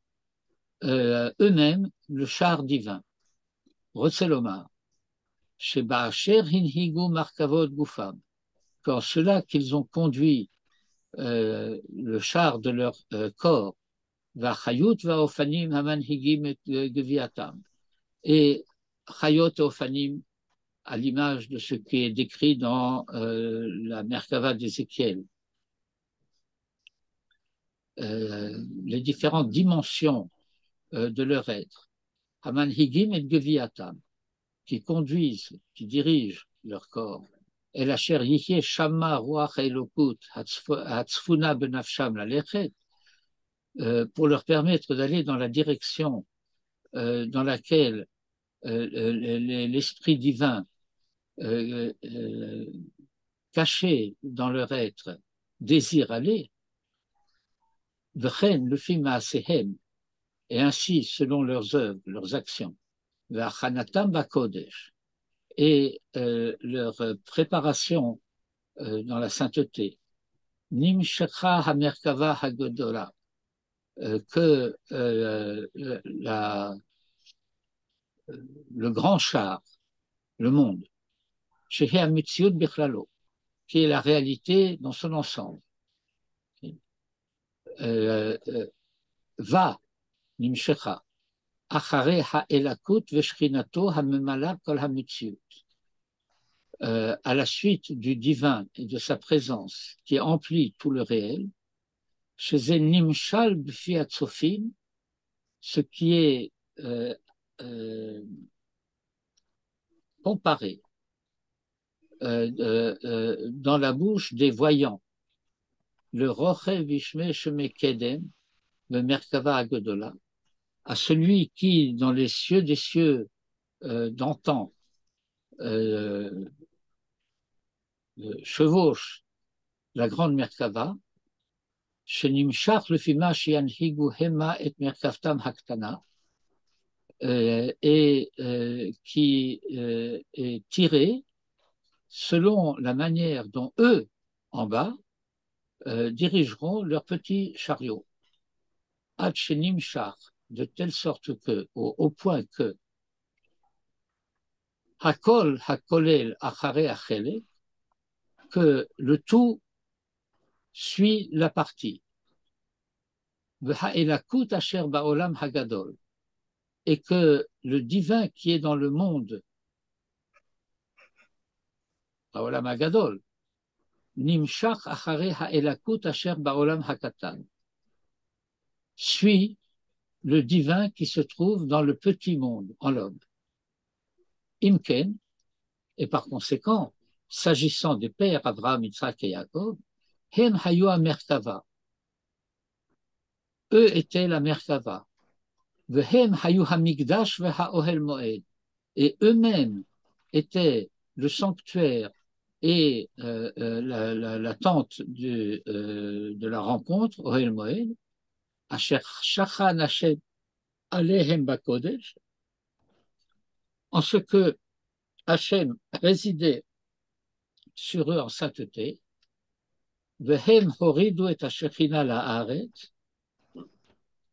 A: eux-mêmes le char divin. Rotzelomar, chez Ba'asher Hinhigu Markavot Gufam, quand cela qu'ils ont conduit le char de leur corps, Vachayut Vaofanim Hamanhigim et Geviatam, et Chayot et Ofanim, à l'image de ce qui est décrit dans la Merkava d'Ézéchiel. Les différentes dimensions de leur être. Hamanhigim et Geviatam, qui conduisent, qui dirigent leur corps. El asher yichye shama ruach elokut hatzfuna benafsham lalechet, pour leur permettre d'aller dans la direction dans laquelle l'esprit divin caché dans leur être, désirent aller, v'chen lefi ma'asehem, et ainsi, selon leurs œuvres, leurs actions, v'achanatam ba'kodesh, et leur préparation dans la sainteté, nimshecha hamerkava hagodola, que le grand char, le monde, shehe hamitziut bichlalo, qui est la réalité dans son ensemble, va, nimshecha, achare ha'elakut veshchinato hamemala kol hamitziut, à la suite du divin et de sa présence qui emplit tout le réel, chez nimshal b'fi hatzofim, ce qui est comparé dans la bouche des voyants, le roche vishme sheme kedem, le merkava agodola, à celui qui, dans les cieux des cieux d'antan, chevauche la grande merkava, shenimshach lefima sheyanhigu hema et merkavtam haktana, et qui est tiré selon la manière dont eux, en bas, dirigeront leur petit chariot. Ad shenimshach, de telle sorte que, au point que, hakol hakolel achare achele, que le tout suit la partie. V'ha'elakut asher ba'olam hagadol, et que le divin qui est dans le monde, ba'olam hagadol, nimshach achare ha'elakut asher ba'olam hakatan, suit le divin qui se trouve dans le petit monde, en l'homme. Imken, et par conséquent, s'agissant des pères Abraham, Yitzhak et Yaakov, hem hayu merkava, eux étaient la merkava, vehem hayu hamikdash ve'ha'ohel moed, et eux-mêmes étaient le sanctuaire et la tente de la rencontre, Ohel Moed, asher shachan Hashem alehem bakodesh, en ce que Hachem résidait sur eux en sainteté, vehem horidu et hashechina la'aret,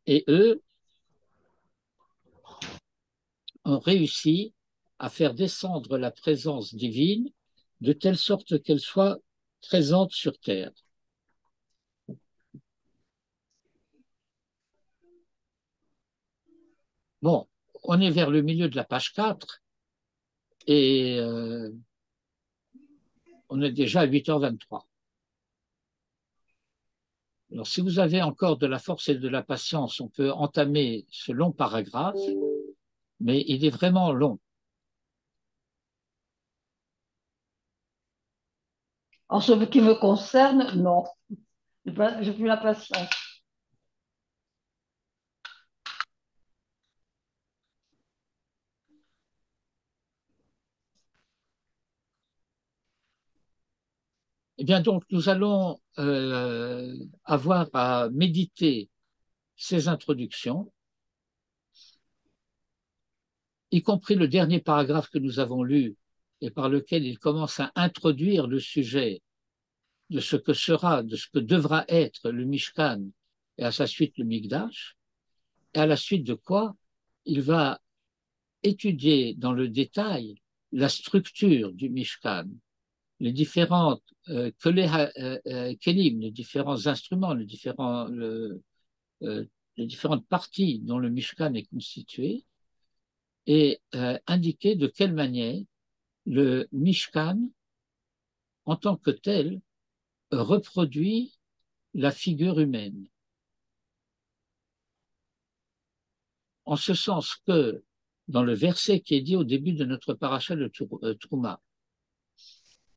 A: et eux ont réussi à faire descendre la présence divine de telle sorte qu'elle soit présente sur terre. Bon, on est vers le milieu de la page 4 et on est déjà à 8h23. Alors, si vous avez encore de la force et de la patience, on peut entamer ce long paragraphe, mais il est vraiment long.
E: En ce qui me concerne, non. Je n'ai plus la patience.
A: Eh bien, donc, nous allons avoir à méditer ces introductions, y compris le dernier paragraphe que nous avons lu et par lequel il commence à introduire le sujet de ce que sera, de ce que devra être le Mishkan et à sa suite le Mikdash, et à la suite de quoi il va étudier dans le détail la structure du Mishkan, les différentes kelim, les différents instruments, les différentes parties dont le Mishkan est constitué, et indiquer de quelle manière le Mishkan, en tant que tel, reproduit la figure humaine. En ce sens que, dans le verset qui est dit au début de notre paracha de Trouma,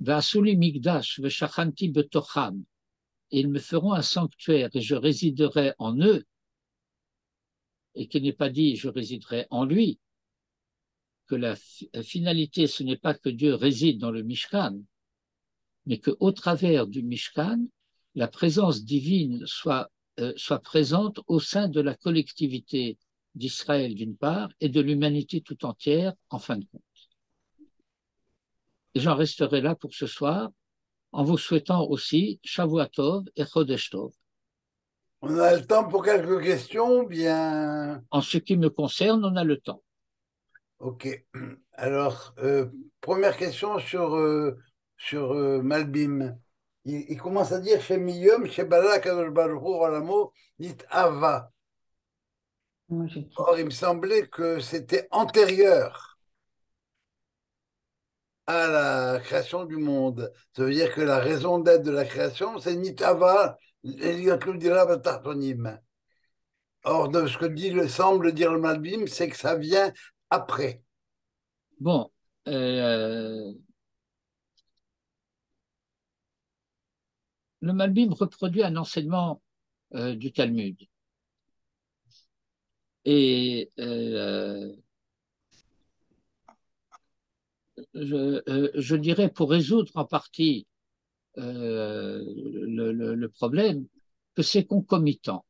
A: V'asuli migdash v'shachanti betocham, et ils me feront un sanctuaire et je résiderai en eux, et qu'il n'est pas dit je résiderai en lui, que la finalité ce n'est pas que Dieu réside dans le Mishkan, mais qu'au travers du Mishkan, la présence divine soit présente au sein de la collectivité d'Israël d'une part et de l'humanité tout entière en fin de compte. Et j'en resterai là pour ce soir en vous souhaitant aussi Shavua Tov et Chodesh Tov.
C: On a le temps pour quelques questions, bien.
A: En ce qui me concerne, on a le temps.
C: Ok. Alors, première question sur Malbim. Il commence à dire chez Miyom, chez Bala, Kadosh Baruch Hu, Olamo, dit Ava. Or, il me semblait que c'était antérieur à la création du monde. Ça veut dire que la raison d'être de la création, c'est Nitava, Eliyahu Tartonim. Or, de ce que semble dire le Malbim, c'est que ça vient après.
A: Bon, le Malbim reproduit un enseignement du Talmud. Et je dirais, pour résoudre en partie le problème, que c'est concomitant.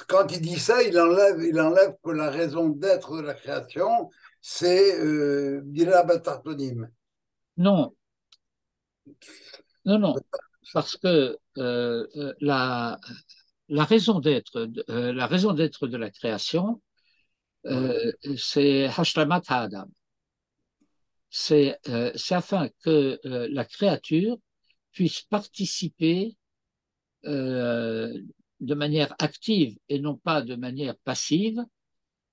C: Quand il dit ça, il enlève que la raison d'être de la création, c'est Dira Batartonim.
A: Non, non, non, parce que la raison d'être de la création, c'est Hashlamat Ha'adam. C'est afin que la créature puisse participer de manière active et non pas de manière passive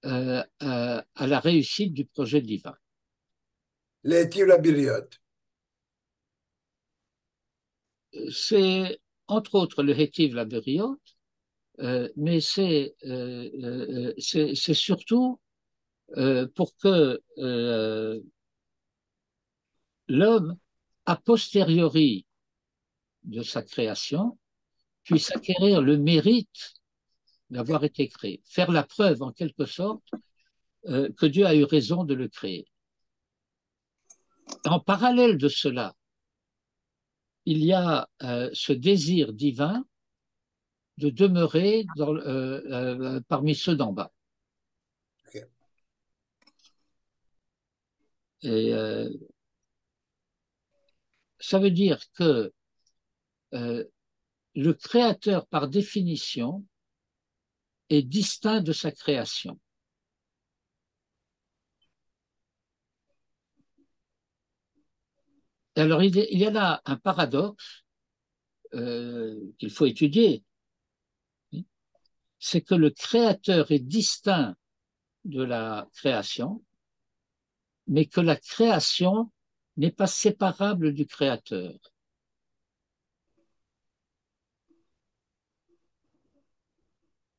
A: à la réussite du projet divin.
C: L'étive la biriot.
A: C'est entre autres le Hétiv la biriot, mais c'est surtout pour que l'homme, a posteriori de sa création, puisse acquérir le mérite d'avoir été créé, faire la preuve en quelque sorte que Dieu a eu raison de le créer. En parallèle de cela, il y a ce désir divin de demeurer parmi ceux d'en bas.
C: Okay.
A: Et ça veut dire que le créateur, par définition, est distinct de sa création. Et alors, il y a là un paradoxe qu'il faut étudier. C'est que le créateur est distinct de la création, mais que la création n'est pas séparable du créateur.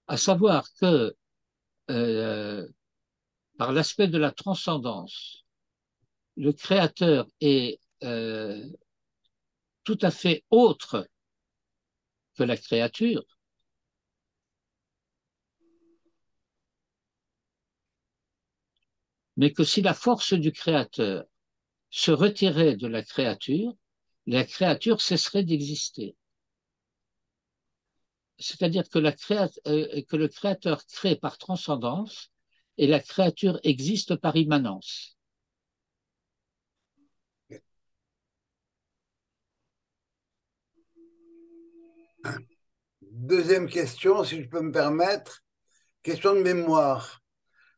A: À savoir que par l'aspect de la transcendance, le créateur est tout à fait autre que la créature, mais que si la force du créateur se retirait de la créature cesserait d'exister. C'est-à-dire que le créateur crée par transcendance et la créature existe par immanence.
C: Deuxième question, si je peux me permettre, question de mémoire.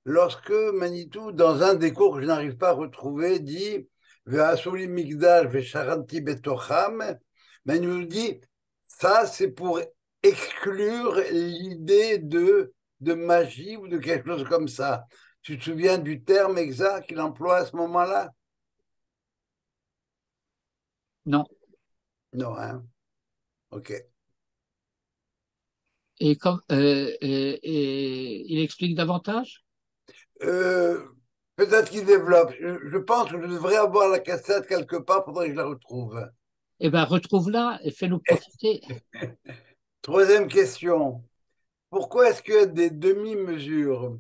C: Lorsque Manitou, dans un des cours que je n'arrive pas à retrouver, dit Ve'asuli migdal ve'sharanti betocham, mais il nous dit ça, c'est pour exclure l'idée de magie ou de quelque chose comme ça. Tu te souviens du terme exact qu'il emploie à ce moment-là?
A: Non.
C: Non, hein? Ok.
A: Et il explique davantage?
C: Peut-être qu'il développe. Je pense que je devrais avoir la cassette quelque part, il faudrait que je la retrouve.
A: Eh bien, retrouve-la et fais-nous profiter.
C: Troisième question. Pourquoi est-ce qu'il y a des demi-mesures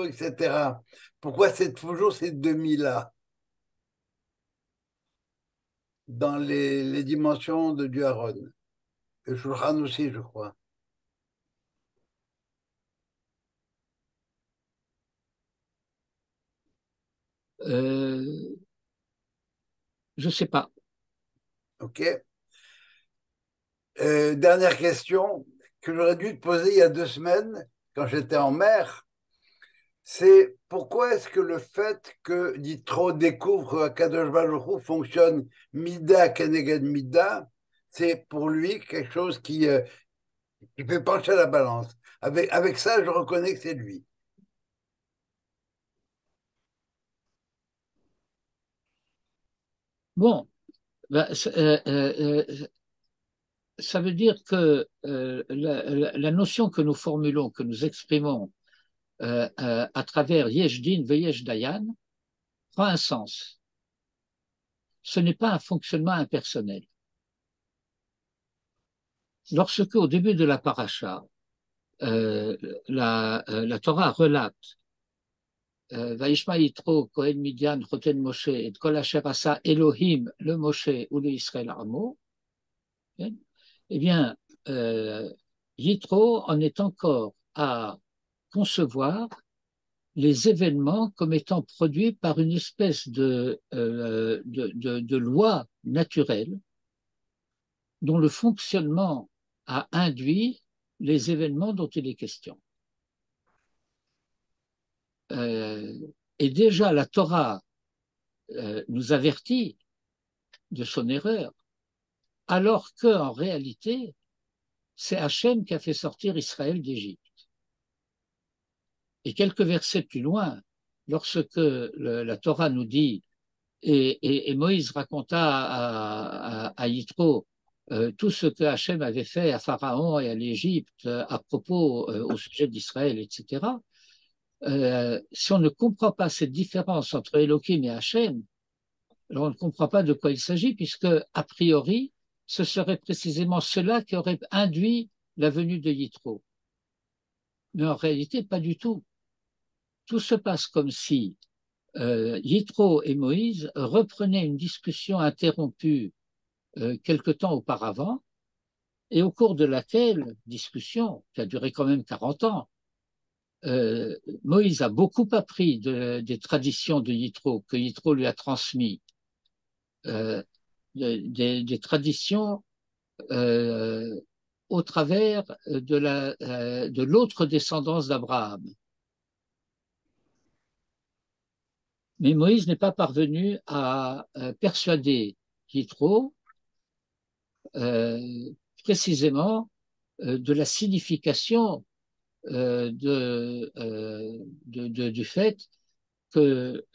C: etc. Pourquoi c'est toujours ces demi-là dans les dimensions de Dieu Aaron? Et Shulchan aussi, je crois.
A: Je ne sais pas.
C: OK. Dernière question que j'aurais dû te poser il y a 2 semaines, quand j'étais en mer, c'est pourquoi est-ce que le fait que Yitro découvre que Kadosh Baruch Hu fonctionne Mida Keneged Mida, c'est pour lui quelque chose qui fait pencher la balance. Avec ça, je reconnais que c'est lui.
A: Bon, ben, ça veut dire que la notion que nous formulons, que nous exprimons à travers Yesh Din ve Yesh Dayan prend un sens. Ce n'est pas un fonctionnement impersonnel. Lorsque, au début de la paracha, la Torah relate Vaishma Yitro, Kohen Midian, Choten Moshe, et Kol Asher Asa Elohim, le Moshe ou le Israël Amo, eh bien, Yitro en est encore à concevoir les événements comme étant produits par une espèce de loi naturelle dont le fonctionnement a induit les événements dont il est question. Et déjà, la Torah nous avertit de son erreur, alors qu'en réalité, c'est Hachem qui a fait sortir Israël d'Égypte. Et quelques versets plus loin, lorsque la Torah nous dit, et Moïse raconta à Yitro tout ce que Hachem avait fait à Pharaon et à l'Égypte à propos au sujet d'Israël, etc. Si on ne comprend pas cette différence entre Elohim et Hachem, alors on ne comprend pas de quoi il s'agit, puisque, a priori, ce serait précisément cela qui aurait induit la venue de Yitro. Mais en réalité, pas du tout. Tout se passe comme si Yitro et Moïse reprenaient une discussion interrompue quelque temps auparavant, et au cours de laquelle, discussion qui a duré quand même 40 ans, Moïse a beaucoup appris des traditions de Yitro, que Yitro lui a transmis, des traditions au travers de l'autre descendance d'Abraham. Mais Moïse n'est pas parvenu à persuader Yitro précisément de la signification du fait que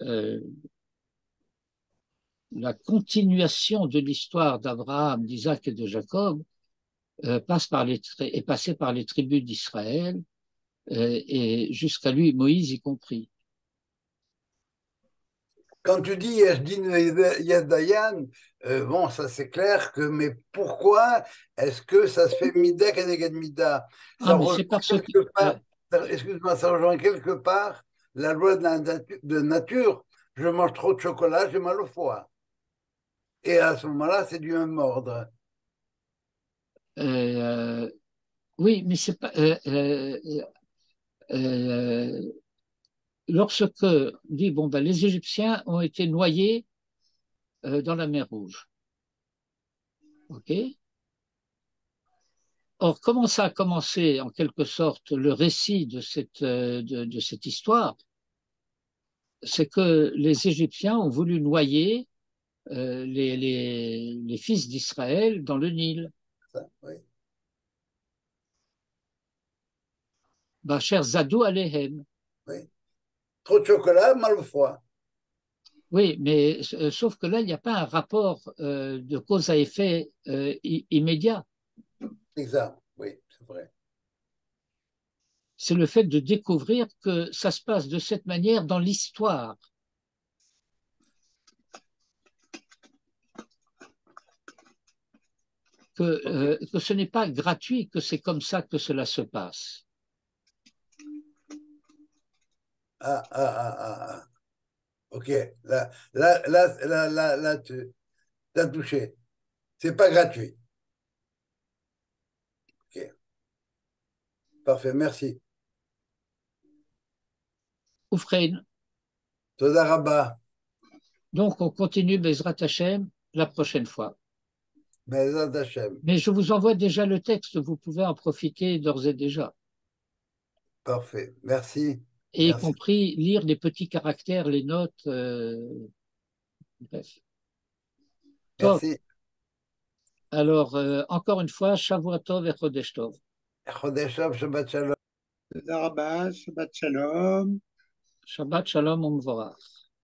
A: la continuation de l'histoire d'Abraham, d'Isaac et de Jacob est passée par les tribus d'Israël et jusqu'à lui, Moïse y compris.
C: Quand tu dis Yeshdin Yesdayan, bon, ça c'est clair que, mais pourquoi est-ce que ça se fait Mida Keneged Mida? Ça
A: mais c'est parce que.
C: Excuse-moi, ça rejoint quelque part la loi de nature. Je mange trop de chocolat, j'ai mal au foie. Et à ce moment-là, c'est du même ordre.
A: Oui, mais c'est pas. Lorsque dit bon ben les Égyptiens ont été noyés dans la mer Rouge, ok. Or, comment ça a commencé en quelque sorte le récit de cette histoire? C'est que les Égyptiens ont voulu noyer les fils d'Israël dans le Nil.
C: Ça, oui.
A: Bacher Zadou Alehem.
C: Oui. Trop de chocolat, mal au foie.
A: Oui, mais sauf que là, il n'y a pas un rapport de cause à effet immédiat.
C: Exact, oui, c'est vrai.
A: C'est le fait de découvrir que ça se passe de cette manière dans l'histoire. que ce n'est pas gratuit, que c'est comme ça que cela se passe.
C: Ok, là, tu as touché. C'est pas gratuit. Ok, parfait, merci.
A: Oufrein.
C: Toda Rabba.
A: Donc, on continue Bezrat Hashem la prochaine fois.
C: Bezrat Hashem.
A: Mais je vous envoie déjà le texte, vous pouvez en profiter d'ores et déjà.
C: Parfait, merci.
A: Et
C: merci.
A: y compris lire les petits caractères, les notes. Bref.
C: Merci.
A: Alors, encore une fois, Shavua Tov et Chodesh Tov.
C: Chodesh Tov, Shabbat Shalom.
D: Toda Rabba, Shabbat Shalom.
A: Shabbat Shalom Umvorach.